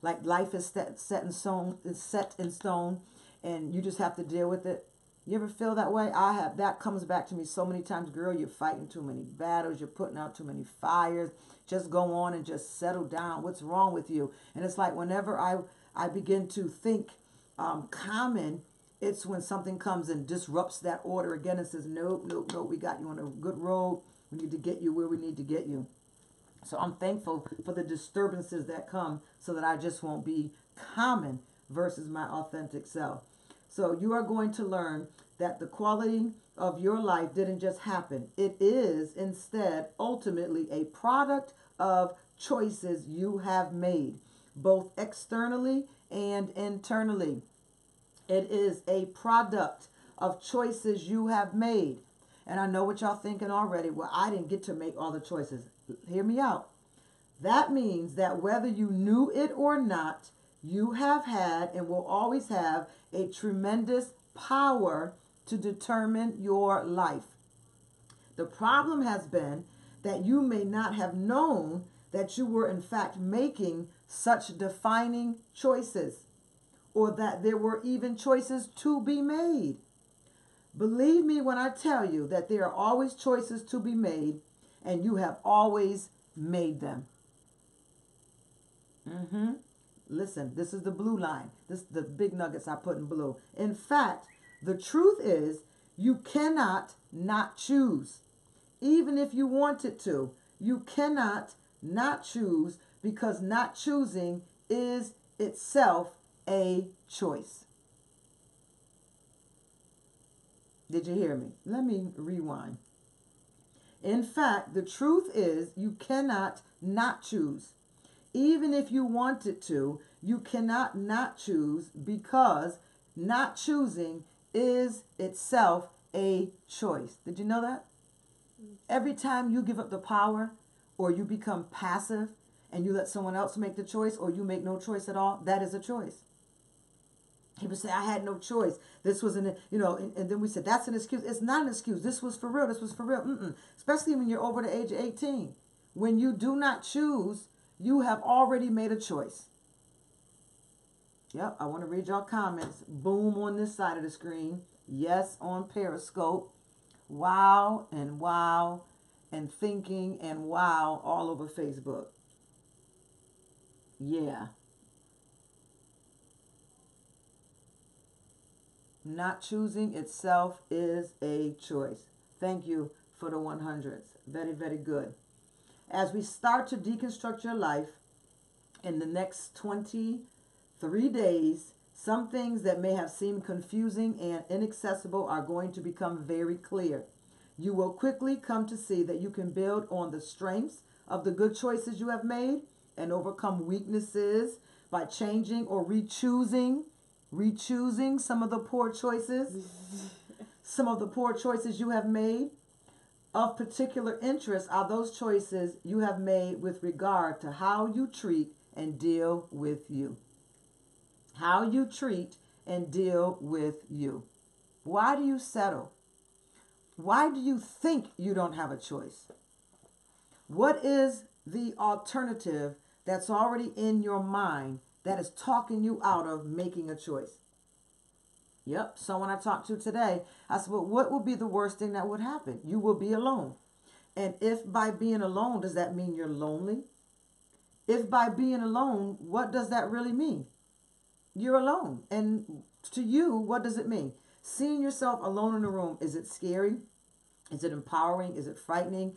Like life is set in stone and you just have to deal with it? You ever feel that way? I have. That comes back to me so many times. Girl, you're fighting too many battles. You're putting out too many fires. Just go on and just settle down. What's wrong with you? And it's like whenever I begin to think common, it's when something comes and disrupts that order again and says, nope, nope, nope, we got you on a good road. We need to get you where we need to get you. So I'm thankful for the disturbances that come so that I just won't be common versus my authentic self. So you are going to learn that the quality of your life didn't just happen. It is instead ultimately a product of choices you have made, both externally and internally. It is a product of choices you have made. And I know what y'all thinking already. Well, I didn't get to make all the choices. Hear me out. That means that whether you knew it or not, you have had and will always have a tremendous power to determine your life. The problem has been that you may not have known that you were in fact making such defining choices, or that there were even choices to be made. Believe me when I tell you that there are always choices to be made, and you have always made them. Listen, this is the blue line. This is the big nuggets I put in blue. In fact, the truth is you cannot not choose. Even if you wanted to, you cannot not choose, because not choosing is itself a choice. Did you hear me? Let me rewind. In fact, the truth is you cannot not choose. Even if you wanted to, you cannot not choose, because not choosing is itself a choice. Did you know that? Every time you give up the power, or you become passive and you let someone else make the choice, or you make no choice at all, that is a choice. People say, I had no choice. This was and then we said, that's an excuse. It's not an excuse. This was for real. This was for real. Especially when you're over the age of 18. When you do not choose, you have already made a choice. Yep, I want to read y'all comments. Boom on this side of the screen. Yes on Periscope. Wow and thinking and wow all over Facebook. Yeah. Not choosing itself is a choice. Thank you for the 100s. Very, very good. As we start to deconstruct your life in the next 23 days, some things that may have seemed confusing and inaccessible are going to become very clear. You will quickly come to see that you can build on the strengths of the good choices you have made and overcome weaknesses by changing or rechoosing some of the poor choices. Some of the poor choices you have made. Of particular interest are those choices you have made with regard to how you treat and deal with you. How you treat and deal with you. Why do you settle? Why do you think you don't have a choice? What is the alternative that's already in your mind that is talking you out of making a choice. Yep. Someone I talked to today, I said, well, what would be the worst thing that would happen? You will be alone. And if by being alone, does that mean you're lonely? If by being alone, what does that really mean? You're alone. And to you, what does it mean? Seeing yourself alone in a room, is it scary? Is it empowering? Is it frightening?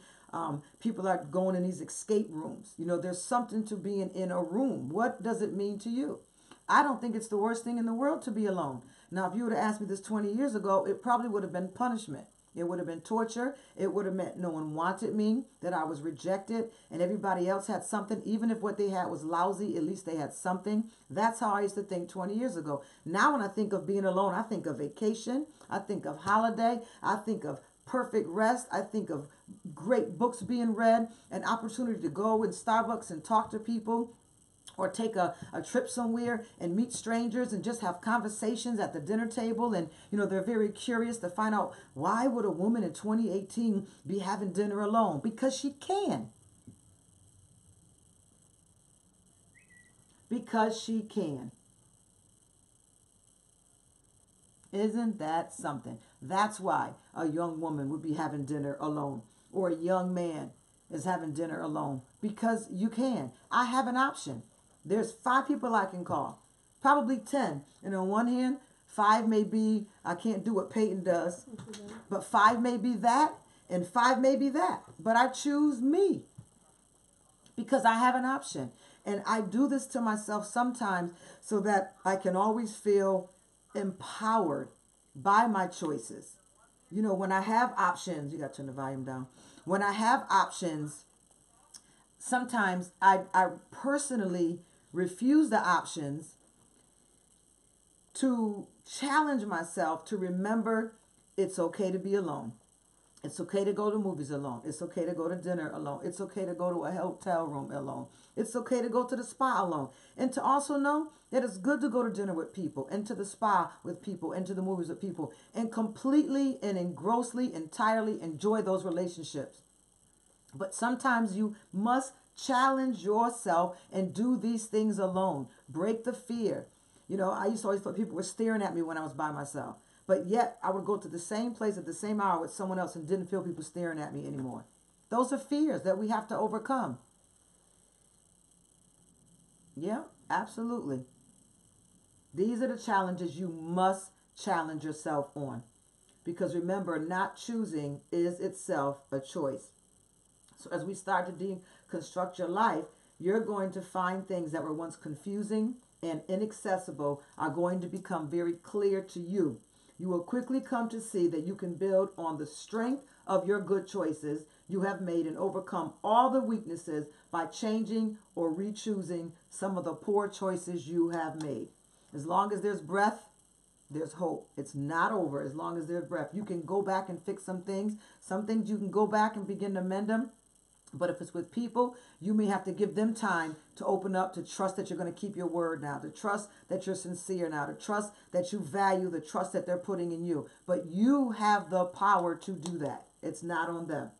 People are going in these escape rooms. You know, there's something to being in a room. What does it mean to you? I don't think it's the worst thing in the world to be alone. Now, if you would have asked me this 20 years ago, it probably would have been punishment. It would have been torture. It would have meant no one wanted me, that I was rejected, and everybody else had something. Even if what they had was lousy, at least they had something. That's how I used to think 20 years ago. Now, when I think of being alone, I think of vacation. I think of holiday. I think of perfect rest. I think of great books being read, an opportunity to go in Starbucks and talk to people, or take a trip somewhere and meet strangers and just have conversations at the dinner table. And, you know, they're very curious to find out, why would a woman in 2018 be having dinner alone? Because she can. Because she can. Isn't that something? That's why a young woman would be having dinner alone, or a young man is having dinner alone, because you can. I have an option. There's 5 people I can call, probably 10. And on one hand, 5 may be, I can't do what Peyton does, but 5 may be that, and 5 may be that. But I choose me because I have an option. And I do this to myself sometimes so that I can always feel empowered by my choices. You know, when I have options, you got to turn the volume down. When I have options, sometimes I personally refuse the options to challenge myself to remember it's okay to be alone. It's okay to go to movies alone. It's okay to go to dinner alone. It's okay to go to a hotel room alone. It's okay to go to the spa alone. And to also know that it's good to go to dinner with people, and to the spa with people, and to the movies with people, and completely and engrossly, entirely enjoy those relationships. But sometimes you must challenge yourself and do these things alone. Break the fear. You know, I used to always thought people were staring at me when I was by myself. But yet I would go to the same place at the same hour with someone else and didn't feel people staring at me anymore. Those are fears that we have to overcome. Yeah, absolutely. These are the challenges you must challenge yourself on. Because remember, not choosing is itself a choice. So as we start to deconstruct your life, you're going to find things that were once confusing and inaccessible are going to become very clear to you. You will quickly come to see that you can build on the strength of your good choices you have made and overcome all the weaknesses by changing or re-choosing some of the poor choices you have made. As long as there's breath, there's hope. It's not over as long as there's breath. You can go back and fix some things. Some things you can go back and begin to mend them. But if it's with people, you may have to give them time to open up, to trust that you're going to keep your word now, to trust that you're sincere now, to trust that you value the trust that they're putting in you. But you have the power to do that. It's not on them.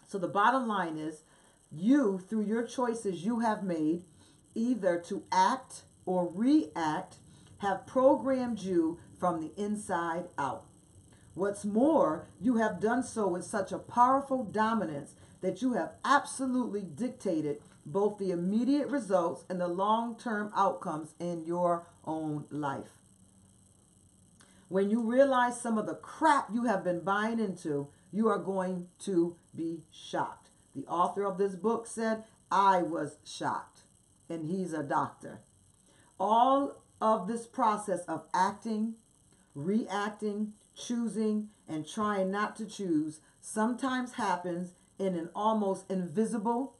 So the bottom line is, you, through your choices you have made, either to act or react, have programmed you from the inside out. What's more, you have done so with such a powerful dominance that you have absolutely dictated both the immediate results and the long-term outcomes in your own life. When you realize some of the crap you have been buying into, you are going to be shocked. The author of this book said, I was shocked, and he's a doctor. All of this process of acting, reacting, choosing, and trying not to choose sometimes happens in an almost invisible,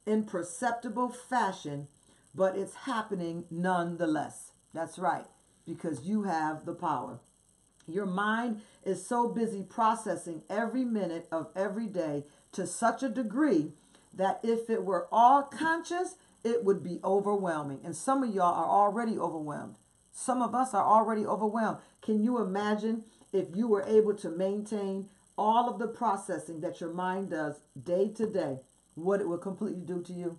imperceptible fashion, but it's happening nonetheless. That's right, because you have the power. Your mind is so busy processing every minute of every day to such a degree that if it were all conscious, it would be overwhelming. And some of y'all are already overwhelmed. Some of us are already overwhelmed. Can you imagine if you were able to maintain all of the processing that your mind does day to day, what it would completely do to you?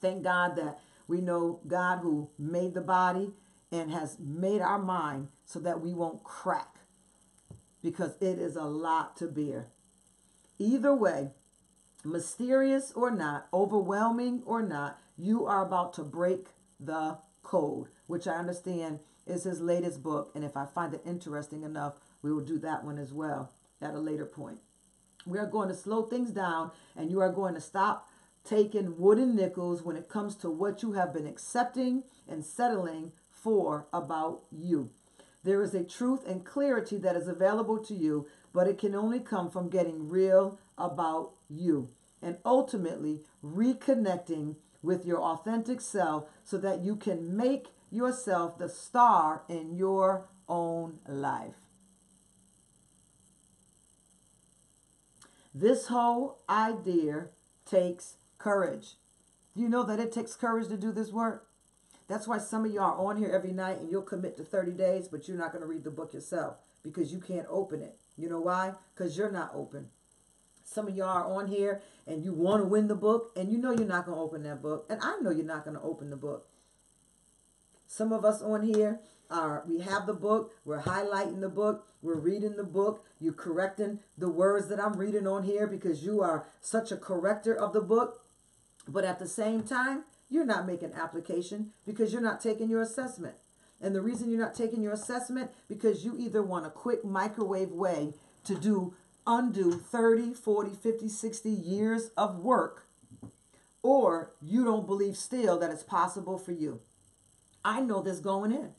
Thank God that we know God who made the body and has made our mind so that we won't crack, because it is a lot to bear. Either way, mysterious or not, overwhelming or not, you are about to break the code, which I understand is his latest book. And if I find it interesting enough, we will do that one as well at a later point. We are going to slow things down, and you are going to stop taking wooden nickels when it comes to what you have been accepting and settling for about you. There is a truth and clarity that is available to you, but it can only come from getting real about you and ultimately reconnecting with your authentic self so that you can make yourself the star in your own life. This whole idea takes courage. Do you know that it takes courage to do this work? That's why some of y'all are on here every night and you'll commit to 30 days, but you're not going to read the book yourself because you can't open it. You know why? Because you're not open. Some of y'all are on here and you want to win the book, and you know you're not going to open that book. And I know you're not going to open the book. Some of us on here we have the book, we're highlighting the book, we're reading the book, you're correcting the words that I'm reading on here because you are such a corrector of the book. But at the same time, you're not making application because you're not taking your assessment. And the reason you're not taking your assessment, because you either want a quick microwave way to undo 30, 40, 50, 60 years of work, or you don't believe still that it's possible for you. I know this going in.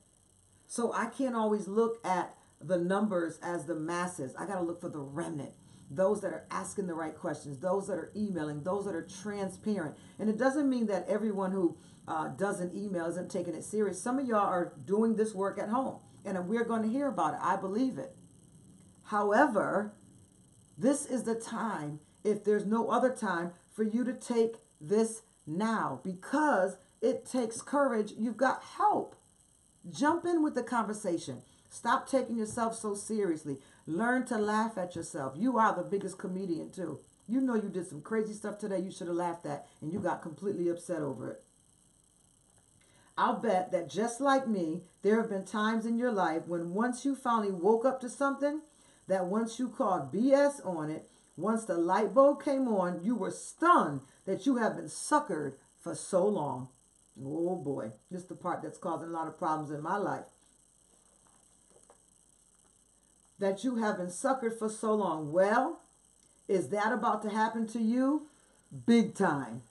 So I can't always look at the numbers as the masses. I got to look for the remnant. Those that are asking the right questions, those that are emailing, those that are transparent. And it doesn't mean that everyone who doesn't email isn't taking it serious. Some of y'all are doing this work at home, and we're going to hear about it. I believe it. However, this is the time, if there's no other time, for you to take this now, because it takes courage. You've got help. Jump in with the conversation. Stop taking yourself so seriously. Learn to laugh at yourself. You are the biggest comedian too. You know you did some crazy stuff today you should have laughed at, and you got completely upset over it. I'll bet that just like me, there have been times in your life when once you finally woke up to something, that once you called BS on it, once the light bulb came on, you were stunned that you have been suckered for so long. Oh boy, this is the part that's causing a lot of problems in my life. That you have been suckered for so long. Well, is that about to happen to you? Big time.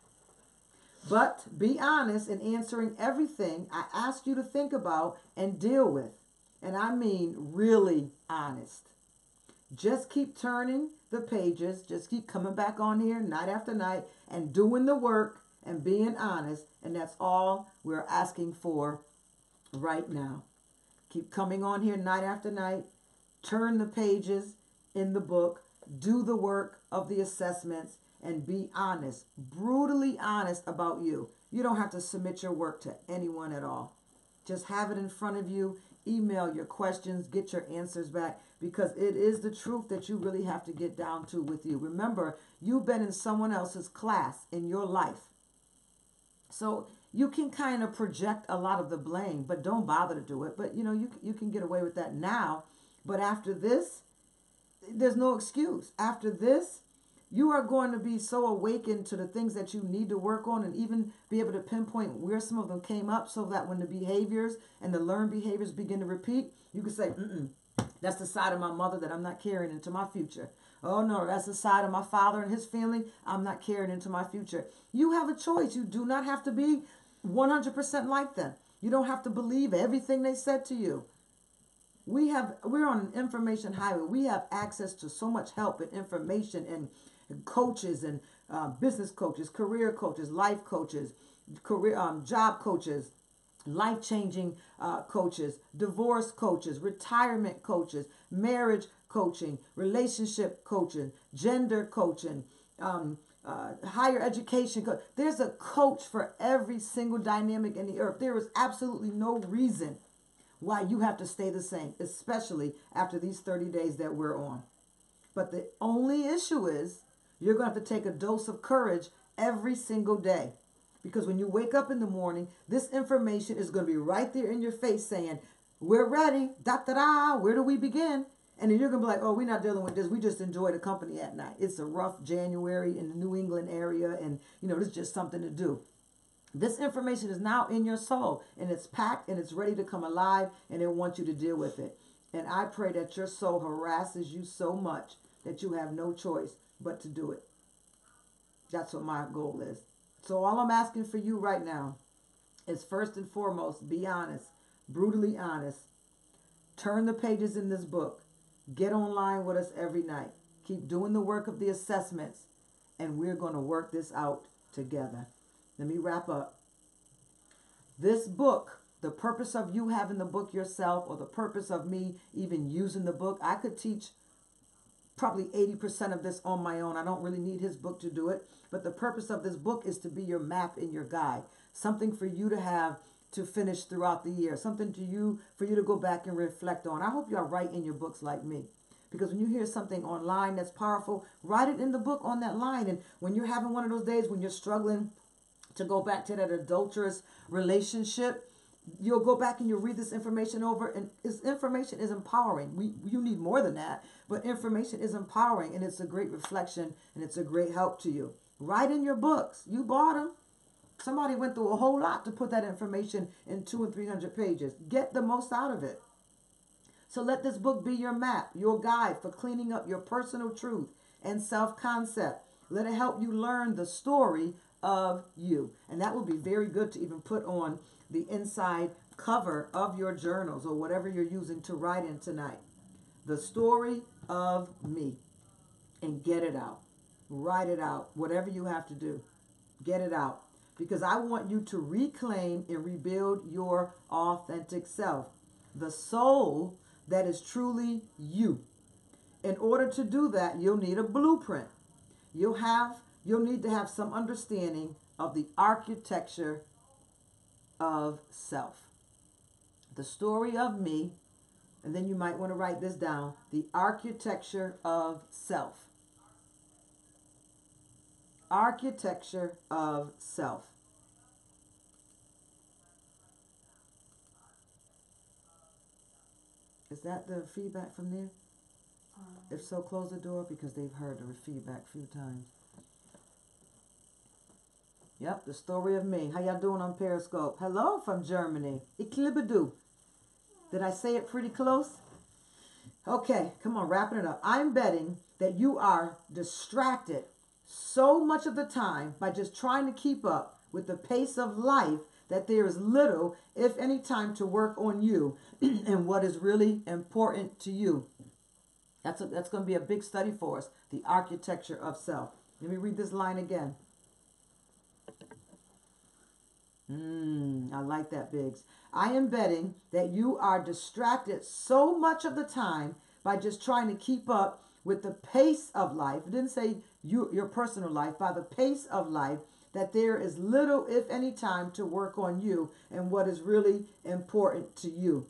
But be honest in answering everything I ask you to think about and deal with. And I mean really honest. Just keep turning the pages. Just keep coming back on here night after night and doing the work and being honest. And that's all we're asking for right now. Keep coming on here night after night. Turn the pages in the book. Do the work of the assessments and be honest, brutally honest about you. You don't have to submit your work to anyone at all. Just have it in front of you. Email your questions, get your answers back, because it is the truth that you really have to get down to with you. Remember, you've been in someone else's class in your life. So you can kind of project a lot of the blame, but don't bother to do it. But you know, you can get away with that now. But after this, there's no excuse. After this, you are going to be so awakened to the things that you need to work on, and even be able to pinpoint where some of them came up, so that when the behaviors and the learned behaviors begin to repeat, you can say, that's the side of my mother that I'm not carrying into my future. Oh no, that's the side of my father and his family I'm not carrying into my future. You have a choice. You do not have to be 100% like them. You don't have to believe everything they said to you. We're on an information highway. We have access to so much help and information and coaches and business coaches, career coaches, life coaches, job coaches, life-changing coaches, divorce coaches, retirement coaches, marriage coaching, relationship coaching, gender coaching, higher education. There's a coach for every single dynamic in the earth. There is absolutely no reason why you have to stay the same, especially after these 30 days that we're on. But the only issue is you're going to have to take a dose of courage every single day. Because when you wake up in the morning, this information is going to be right there in your face saying, we're ready, da-da-da, where do we begin? And then you're going to be like, oh, we're not dealing with this. We just enjoy the company at night. It's a rough January in the New England area, and, this is just something to do. This information is now in your soul, and it's packed, and it's ready to come alive, and it wants you to deal with it. And I pray that your soul harasses you so much that you have no choice but to do it. That's what my goal is. So all I'm asking for you right now is, first and foremost, be honest, brutally honest. Turn the pages in this book. Get online with us every night. Keep doing the work of the assessments, and we're going to work this out together. Let me wrap up. This book, the purpose of you having the book yourself, or the purpose of me even using the book, I could teach probably 80% of this on my own. I don't really need his book to do it. But the purpose of this book is to be your map and your guide. Something for you to have to finish throughout the year. Something for you to go back and reflect on. I hope y'all write in your books like me. Because when you hear something online that's powerful, write it in the book on that line. And when you're having one of those days when you're struggling to go back to that adulterous relationship, you'll go back and you'll read this information over, and this information is empowering. You need more than that, but information is empowering, and it's a great reflection, and it's a great help to you. Write in your books. You bought them. Somebody went through a whole lot to put that information in 200 and 300 pages. Get the most out of it. So let this book be your map, your guide for cleaning up your personal truth and self-concept. Let it help you learn the story of you. And that would be very good to even put on the inside cover of your journals or whatever you're using to write in tonight. The story of me. And get it out. Write it out. Whatever you have to do. Get it out. Because I want you to reclaim and rebuild your authentic self. The soul that is truly you. In order to do that, you'll need a blueprint. You'll need to have some understanding of the architecture of self. The story of me, and then you might want to write this down, the architecture of self. Architecture of self. Is that the feedback from there? If so, close the door because they've heard the feedback a few times. Yep, the story of me. How y'all doing on Periscope? Hello from Germany. Iklibedu. Did I say it pretty close? Okay, come on, wrapping it up. I'm betting that you are distracted so much of the time by just trying to keep up with the pace of life that there is little, if any, time to work on you and what is really important to you. That's going to be a big study for us, the architecture of self. Let me read this line again. I like that, Biggs. I am betting that you are distracted so much of the time by just trying to keep up with the pace of life. It didn't say your personal life, by the pace of life, that there is little, if any, time to work on you and what is really important to you.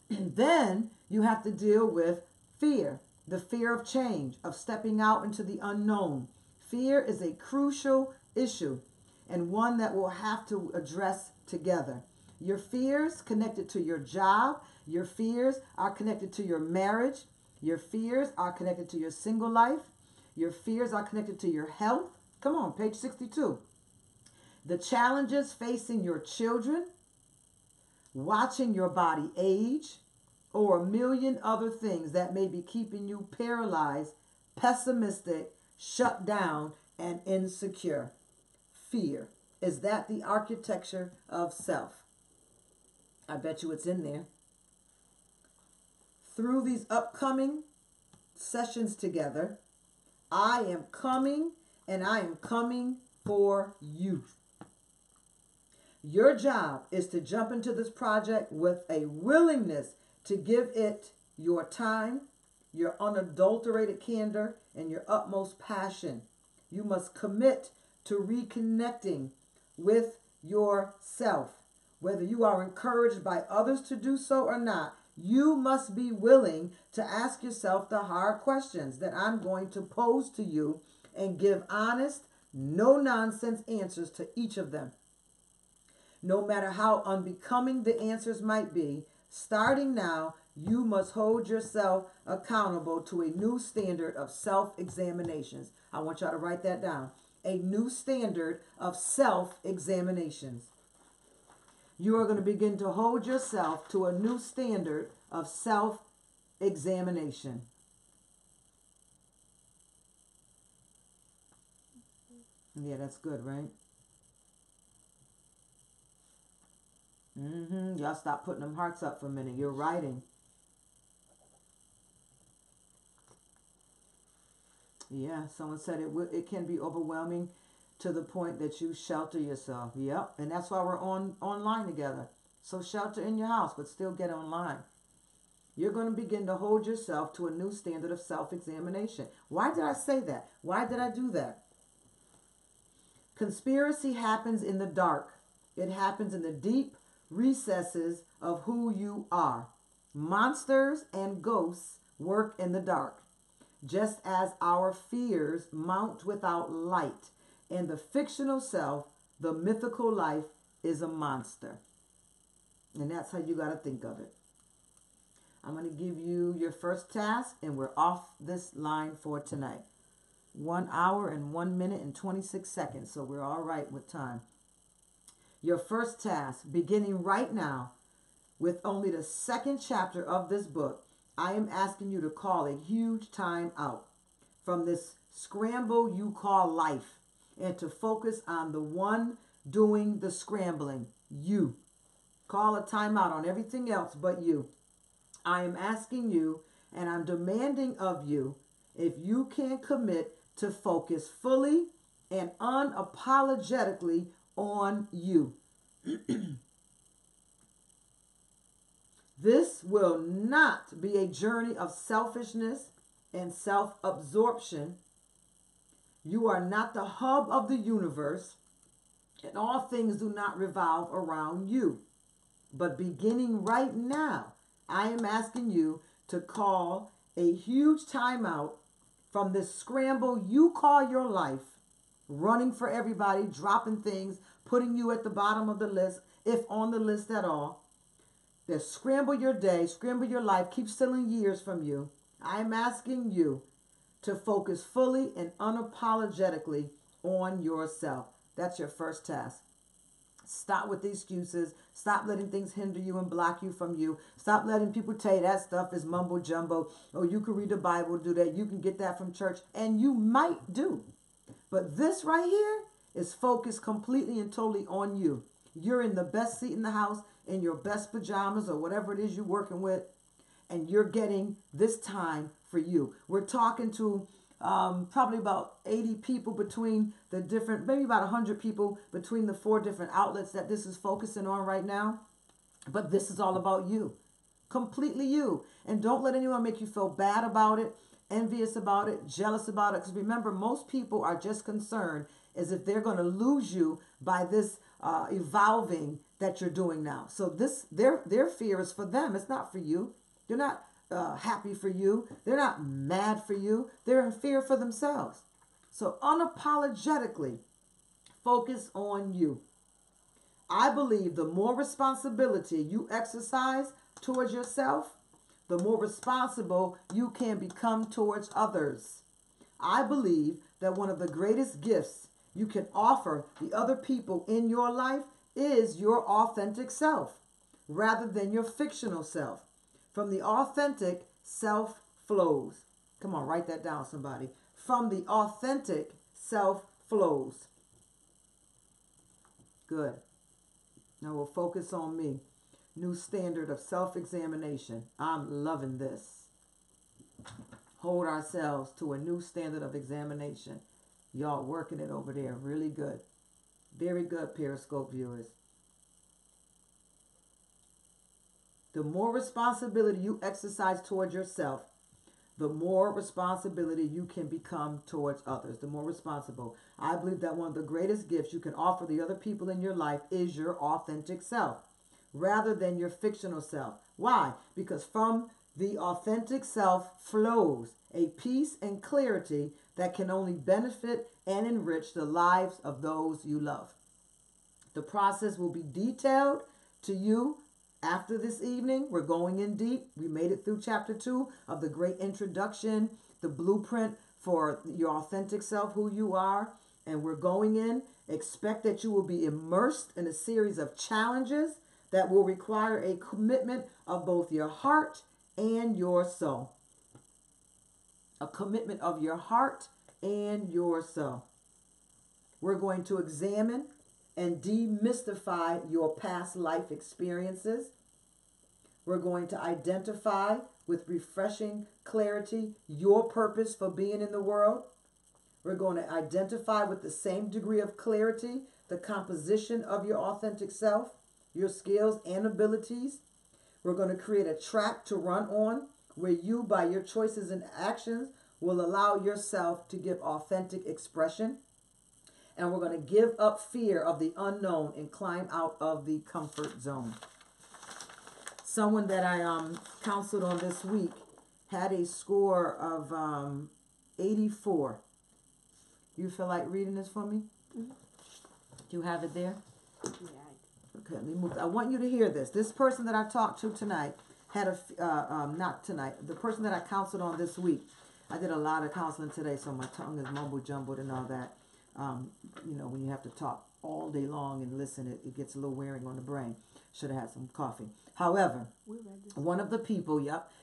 And then you have to deal with fear, the fear of change, of stepping out into the unknown. Fear is a crucial issue and one that we'll have to address together. Your fears connected to your job, your fears are connected to your marriage, your fears are connected to your single life, your fears are connected to your health. Come on, page 62. The challenges facing your children, watching your body age, or a million other things that may be keeping you paralyzed, pessimistic, shut down, and insecure. Fear. Is that the architecture of self? I bet you it's in there. Through these upcoming sessions together, I am coming, and I am coming for you. Your job is to jump into this project with a willingness to give it your time, your unadulterated candor, and your utmost passion. You must commit to reconnecting with yourself. Whether you are encouraged by others to do so or not, you must be willing to ask yourself the hard questions that I'm going to pose to you and give honest, No nonsense answers to each of them. No matter how unbecoming the answers might be, starting now, you must hold yourself accountable to a new standard of self-examinations. I want y'all to write that down. A new standard of self-examinations. You are going to begin to hold yourself to a new standard of self-examination. Yeah, that's good, right? Y'all stop putting them hearts up for a minute. You're writing. Yeah, someone said it can be overwhelming to the point that you shelter yourself. Yep, and that's why we're online together. So shelter in your house, but still get online. You're going to begin to hold yourself to a new standard of self-examination. Why did I say that? Why did I do that? Conspiracy happens in the dark. It happens in the deep recesses of who you are. Monsters and ghosts work in the dark, just as our fears mount without light. In the fictional self, the mythical life is a monster. And that's how you got to think of it. I'm going to give you your first task, and we're off this line for tonight. 1 hour and 1 minute and 26 seconds, so we're all right with time. Your first task, beginning right now, with only the second chapter of this book, I am asking you to call a huge time out from this scramble you call life and to focus on the one doing the scrambling, you. Call a timeout on everything else but you. I am asking you and I'm demanding of you, if you can commit to focus fully and unapologetically on you. This will not be a journey of selfishness and self-absorption. You are not the hub of the universe, and all things do not revolve around you. But beginning right now, I am asking you to call a huge timeout from this scramble you call your life, running for everybody, dropping things, putting you at the bottom of the list, if on the list at all. That scramble your day, scramble your life, keep stealing years from you. I'm asking you to focus fully and unapologetically on yourself. That's your first task. Stop with the excuses. Stop letting things hinder you and block you from you. Stop letting people tell you that stuff is mumbo jumbo. Oh, you can read the Bible, do that. You can get that from church. And you might do. But this right here is focused completely and totally on you. You're in the best seat in the house, in your best pajamas or whatever it is you're working with. And you're getting this time for you. We're talking to probably about 80 people between the different, maybe about 100 people between the 4 different outlets that this is focusing on right now. But this is all about you. Completely you. And don't let anyone make you feel bad about it, envious about it, jealous about it. Because remember, most people are just concerned as if they're going to lose you by this evolving that you're doing now. So this, their fear is for them. It's not for you. They're not happy for you. They're not mad for you. They're in fear for themselves. So unapologetically focus on you. I believe the more responsibility you exercise towards yourself, the more responsible you can become towards others. I believe that one of the greatest gifts you can offer the other people in your life is your authentic self, rather than your fictional self. From the authentic, self flows. Come on, write that down, somebody. From the authentic, self flows. Good. Now we'll focus on me. New standard of self-examination. I'm loving this. Hold ourselves to a new standard of examination. Y'all working it over there. Really good. Very good, Periscope viewers. The more responsibility you exercise towards yourself, the more responsibility you can become towards others. The more responsible. I believe that one of the greatest gifts you can offer the other people in your life is your authentic self, rather than your fictional self. Why? Because from The authentic self flows a peace and clarity that can only benefit and enrich the lives of those you love. The process will be detailed to you after this evening. We're going in deep. We made it through chapter 2 of the great introduction, the blueprint for your authentic self, who you are. And we're going in. Expect that you will be immersed in a series of challenges that will require a commitment of both your heart and your soul. A commitment of your heart and your soul. We're going to examine and demystify your past life experiences. We're going to identify with refreshing clarity your purpose for being in the world. We're going to identify with the same degree of clarity the composition of your authentic self, your skills and abilities. We're going to create a track to run on where you, by your choices and actions, will allow yourself to give authentic expression. And we're going to give up fear of the unknown and climb out of the comfort zone. Someone that I counseled on this week had a score of 84. You feel like reading this for me? Mm-hmm. Do you have it there? Yeah. Okay, let me move. I want you to hear this. This person that I talked to tonight had not tonight, the person that I counseled on this week. I did a lot of counseling today, so my tongue is mumble jumbled and all that. You know, when you have to talk all day long and listen, it gets a little wearing on the brain. Should have had some coffee. However, one of the people,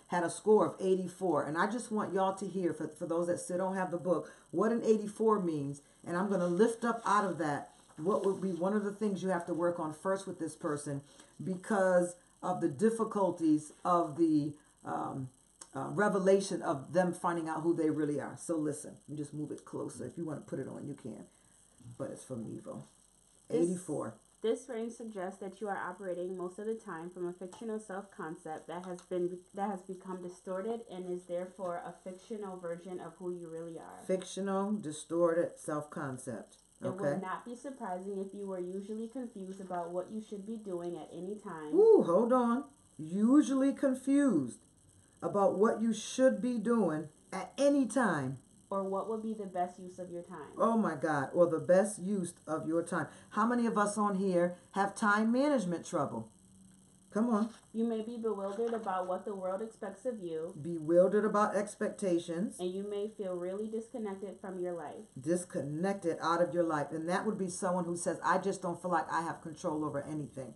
had a score of 84. And I just want y'all to hear, for those that still don't have the book, what an 84 means. And I'm going to lift up out of that what would be one of the things you have to work on first with this person because of the difficulties of the revelation of them finding out who they really are. So listen, you just move it closer. If you want to put it on, you can. But it's from Evo. 84. This range suggests that you are operating most of the time from a fictional self-concept that has become distorted and is therefore a fictional version of who you really are. Fictional, distorted self-concept. Okay. It would not be surprising if you were usually confused about what you should be doing at any time. Ooh, hold on. Usually confused about what you should be doing at any time. Or what would be the best use of your time. Oh my God. Or the best use of your time. How many of us on here have time management trouble? Come on. You may be bewildered about what the world expects of you. Bewildered about expectations. And you may feel really disconnected from your life. Disconnected out of your life. And that would be someone who says, I just don't feel like I have control over anything.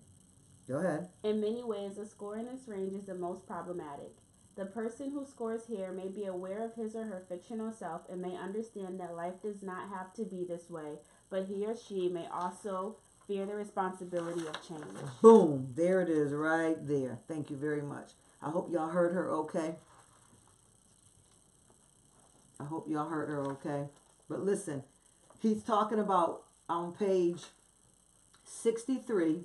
Go ahead. In many ways, a score in this range is the most problematic. The person who scores here may be aware of his or her fictional self and may understand that life does not have to be this way, but he or she may also fear the responsibility of change. Boom. There it is right there. Thank you very much. I hope y'all heard her okay. I hope y'all heard her okay. But listen, he's talking about on page 63,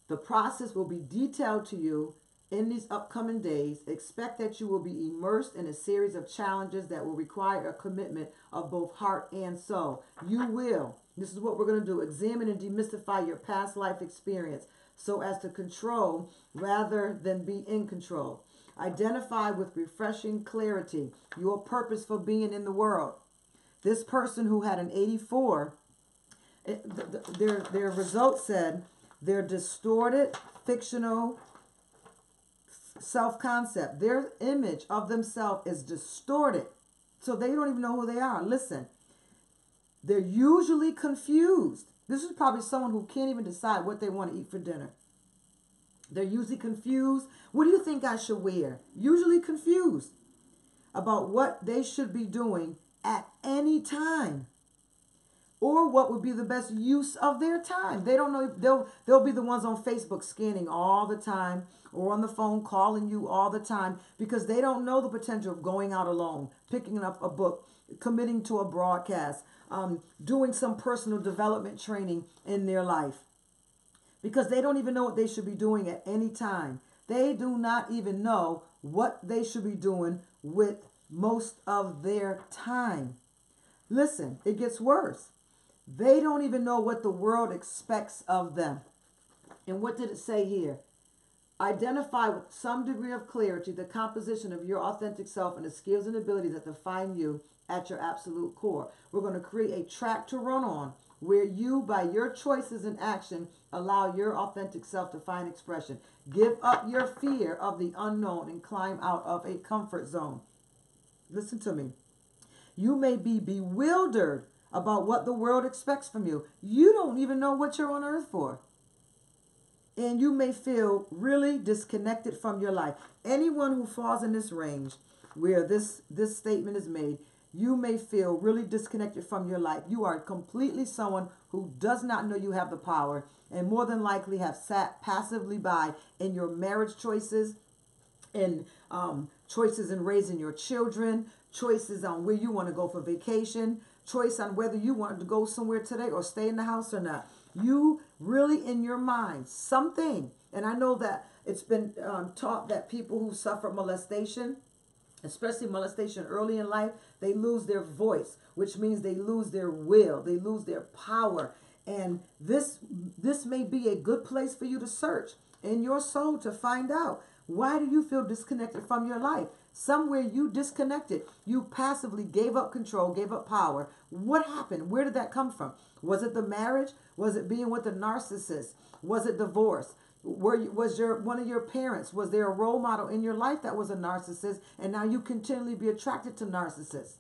the process will be detailed to you in these upcoming days. Expect that you will be immersed in a series of challenges that will require a commitment of both heart and soul. You will. This is what we're going to do. Examine and demystify your past life experience so as to control rather than be in control. Identify with refreshing clarity your purpose for being in the world. This person who had an 84, their results said their distorted, fictional self-concept, their image of themselves is distorted. So they don't even know who they are. Listen, they're usually confused. This is probably someone who can't even decide what they want to eat for dinner. They're usually confused. What do you think I should wear? Usually confused about what they should be doing at any time. Or what would be the best use of their time. They don't know. They'll be the ones on Facebook scanning all the time or on the phone calling you all the time because they don't know the potential of going out alone, picking up a book, committing to a broadcast, doing some personal development training in their life. Because they don't even know what they should be doing at any time. They do not even know what they should be doing with most of their time. Listen, it gets worse. They don't even know what the world expects of them. And what did it say here? Identify with some degree of clarity the composition of your authentic self and the skills and abilities that define you at your absolute core. We're going to create a track to run on where you, by your choices and action, allow your authentic self to find expression. Give up your fear of the unknown and climb out of a comfort zone. Listen to me. You may be bewildered about what the world expects from you. You don't even know what you're on earth for. And you may feel really disconnected from your life. Anyone who falls in this range where this statement is made, you may feel really disconnected from your life. You are completely someone who does not know you have the power and more than likely have sat passively by in your marriage choices, in choices in raising your children, choices on where you want to go for vacation, choice on whether you want to go somewhere today or stay in the house or not. You really in your mind, something, and I know that it's been taught that people who suffer molestation, especially molestation early in life, they lose their voice, which means they lose their will, they lose their power. And this may be a good place for you to search in your soul to find out, why do you feel disconnected from your life? Somewhere you disconnected. You passively gave up control, gave up power. What happened? Where did that come from? Was it the marriage? Was it being with a narcissist? Was it divorce? Was one of your parents, was there a role model in your life that was a narcissist, and now you continually be attracted to narcissists?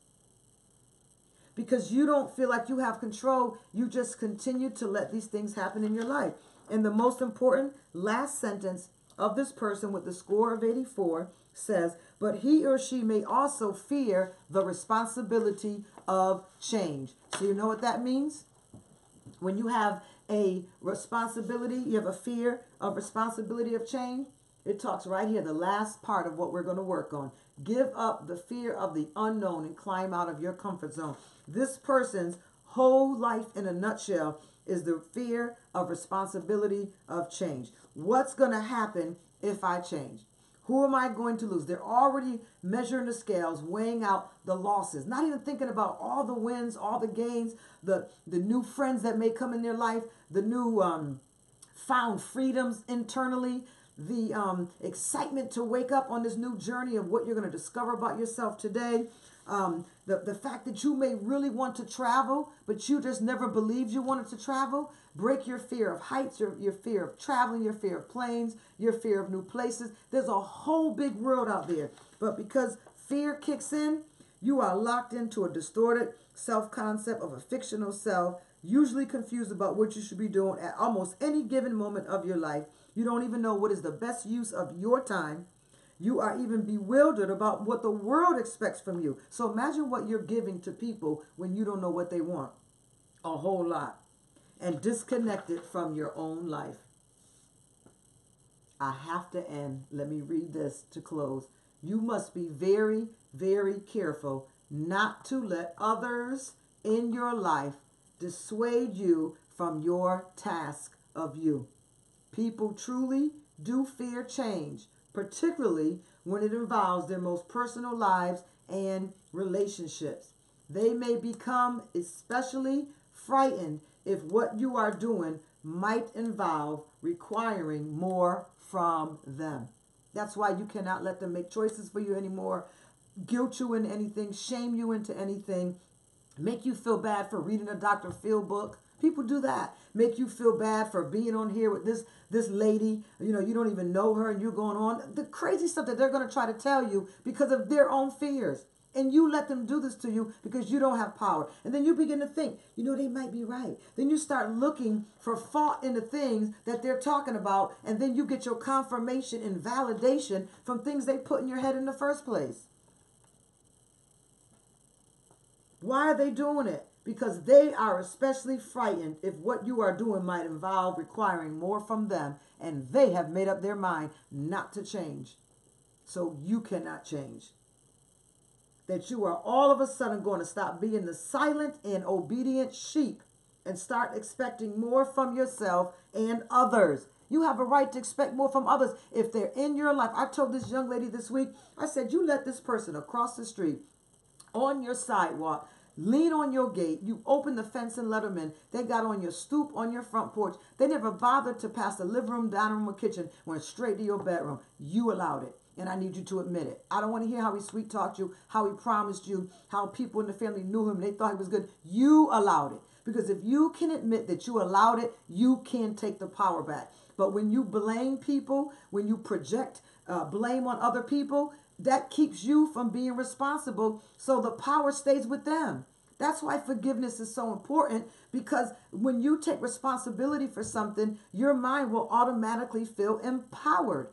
Because you don't feel like you have control, you just continue to let these things happen in your life. And the most important last sentence of this person with the score of 84 says, but he or she may also fear the responsibility of change. So you know what that means? When you have a responsibility, you have a fear of responsibility of change. It talks right here, the last part of what we're going to work on. Give up the fear of the unknown and climb out of your comfort zone. This person's whole life in a nutshell is the fear of responsibility of change. What's going to happen if I change? Who am I going to lose? They're already measuring the scales, weighing out the losses, not even thinking about all the wins, all the gains, the new friends that may come in their life, the new found freedoms internally, the excitement to wake up on this new journey of what you're going to discover about yourself today. The fact that you may really want to travel, but you just never believed you wanted to travel. Break your fear of heights, your fear of traveling, your fear of planes, your fear of new places. There's a whole big world out there. But because fear kicks in, you are locked into a distorted self-concept of a fictional self, usually confused about what you should be doing at almost any given moment of your life. You don't even know what is the best use of your time. You are even bewildered about what the world expects from you. So imagine what you're giving to people when you don't know what they want. A whole lot. And disconnected from your own life. I have to end. Let me read this to close. You must be very, very careful not to let others in your life dissuade you from your task of you. People truly do fear change, particularly when it involves their most personal lives and relationships. They may become especially frightened if what you are doing might involve requiring more from them. That's why you cannot let them make choices for you anymore, guilt you into anything, shame you into anything, make you feel bad for reading a Dr. Phil book. People do that. Make you feel bad for being on here with this lady. You know, you don't even know her and you're going on. The crazy stuff that they're going to try to tell you because of their own fears. And you let them do this to you because you don't have power. And then you begin to think, you know, they might be right. Then you start looking for fault in the things that they're talking about. And then you get your confirmation and validation from things they put in your head in the first place. Why are they doing it? Because they are especially frightened if what you are doing might involve requiring more from them. And they have made up their mind not to change. So you cannot change. That you are all of a sudden going to stop being the silent and obedient sheep and start expecting more from yourself and others. You have a right to expect more from others if they're in your life. I told this young lady this week, I said, you let this person across the street on your sidewalk lean on your gate. You opened the fence and let them in. They got on your stoop, on your front porch. They never bothered to pass the living room, dining room, or kitchen. Went straight to your bedroom. You allowed it. And I need you to admit it. I don't want to hear how he sweet talked you, how he promised you, how people in the family knew him. They thought he was good. You allowed it. Because if you can admit that you allowed it, you can take the power back. But when you blame people, when you project blame on other people, that keeps you from being responsible. So the power stays with them. That's why forgiveness is so important, because when you take responsibility for something, your mind will automatically feel empowered.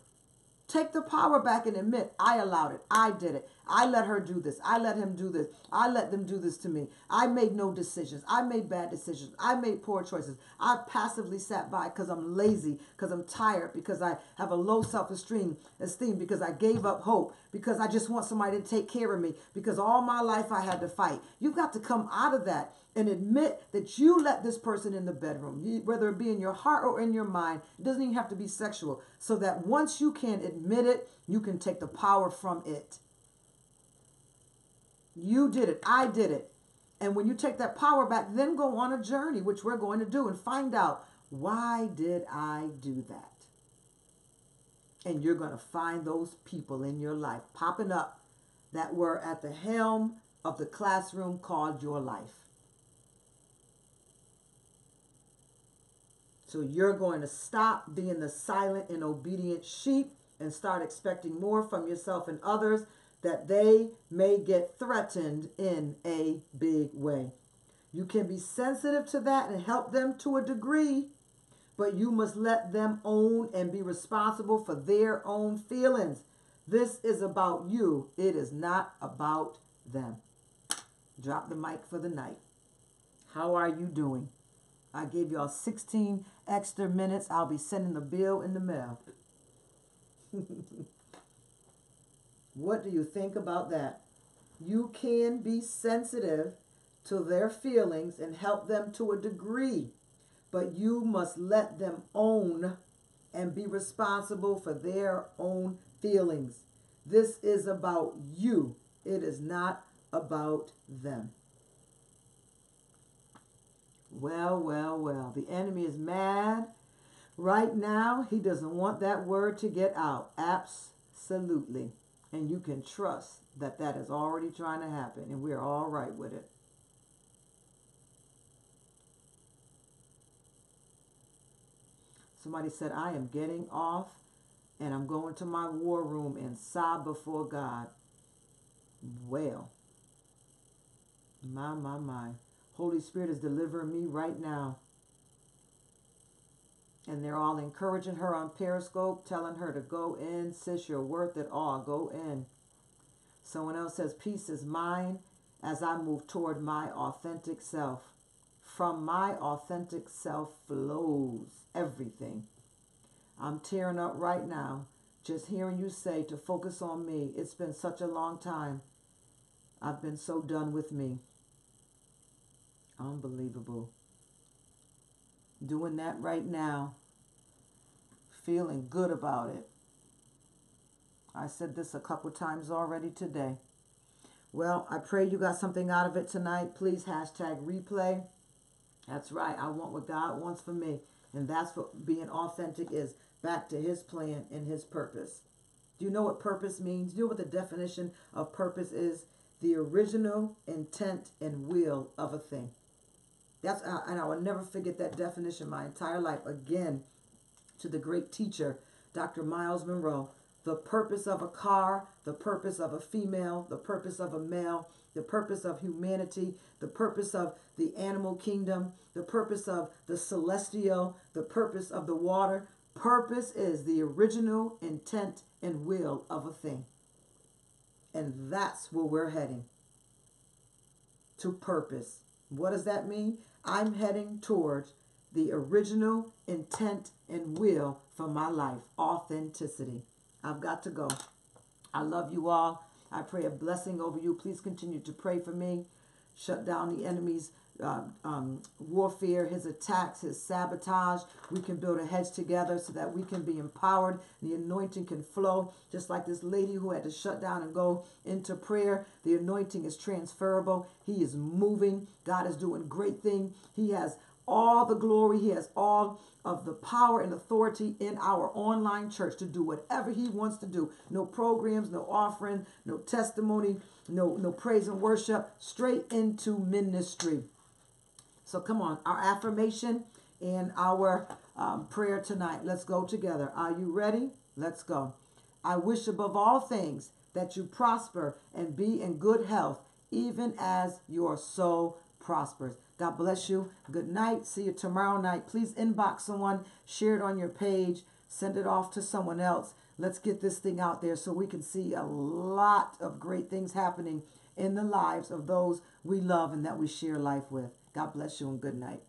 Take the power back and admit, I allowed it. I did it. I let her do this. I let him do this. I let them do this to me. I made no decisions. I made bad decisions. I made poor choices. I passively sat by because I'm lazy, because I'm tired, because I have a low self-esteem, because I gave up hope, because I just want somebody to take care of me, because all my life I had to fight. You've got to come out of that and admit that you let this person in the bedroom, whether it be in your heart or in your mind. It doesn't even have to be sexual. So that once you can admit it, you can take the power from it. You did it. I did it. And when you take that power back, then go on a journey, which we're going to do, and find out, why did I do that? And you're going to find those people in your life popping up that were at the helm of the classroom called your life. So you're going to stop being the silent and obedient sheep and start expecting more from yourself and others, that they may get threatened in a big way. You can be sensitive to that and help them to a degree, but you must let them own and be responsible for their own feelings. This is about you. It is not about them. Drop the mic for the night. How are you doing? I gave y'all 16 extra minutes. I'll be sending the bill in the mail. What do you think about that? You can be sensitive to their feelings and help them to a degree, but you must let them own and be responsible for their own feelings. This is about you. It is not about them. Well, well, well. The enemy is mad. Right now, he doesn't want that word to get out. Absolutely. And you can trust that that is already trying to happen, and we're all right with it. Somebody said, I am getting off and I'm going to my war room and sob before God. Well, my. Holy Spirit is delivering me right now. And they're all encouraging her on Periscope, telling her to go in. Sis, you're worth it all. Go in. Someone else says, peace is mine as I move toward my authentic self. From my authentic self flows everything. I'm tearing up right now just hearing you say to focus on me. It's been such a long time. I've been so done with me. Unbelievable. Doing that right now. Feeling good about it. I said this a couple times already today. Well, I pray you got something out of it tonight. Please hashtag replay. That's right. I want what God wants for me. And that's what being authentic is. Back to his plan and his purpose. Do you know what purpose means? Do you know what the definition of purpose is? The original intent and will of a thing. That's, and I will never forget that definition my entire life. Again, to the great teacher, Dr. Miles Monroe. The purpose of a car, the purpose of a female, the purpose of a male, the purpose of humanity, the purpose of the animal kingdom, the purpose of the celestial, the purpose of the water. Purpose is the original intent and will of a thing. And that's where we're heading. To purpose. What does that mean? I'm heading towards the original intent and will for my life. Authenticity. I've got to go. I love you all. I pray a blessing over you. Please continue to pray for me. Shut down the enemy's warfare, his attacks, his sabotage. We can build a hedge together so that we can be empowered. The anointing can flow, just like this lady who had to shut down and go into prayer. The anointing is transferable. He is moving. God is doing great things. He has all the glory. He has all of the power and authority in our online church to do whatever he wants to do. No programs, no offering, no testimony, no praise and worship, straight into ministry. So come on, our affirmation and our prayer tonight. Let's go together. Are you ready? Let's go. I wish above all things that you prosper and be in good health, even as your soul prospers. God bless you. Good night. See you tomorrow night. Please inbox someone, share it on your page, send it off to someone else. Let's get this thing out there so we can see a lot of great things happening in the lives of those we love and that we share life with. God bless you and good night.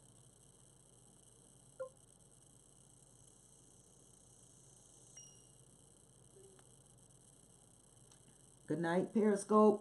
Good night, Periscope.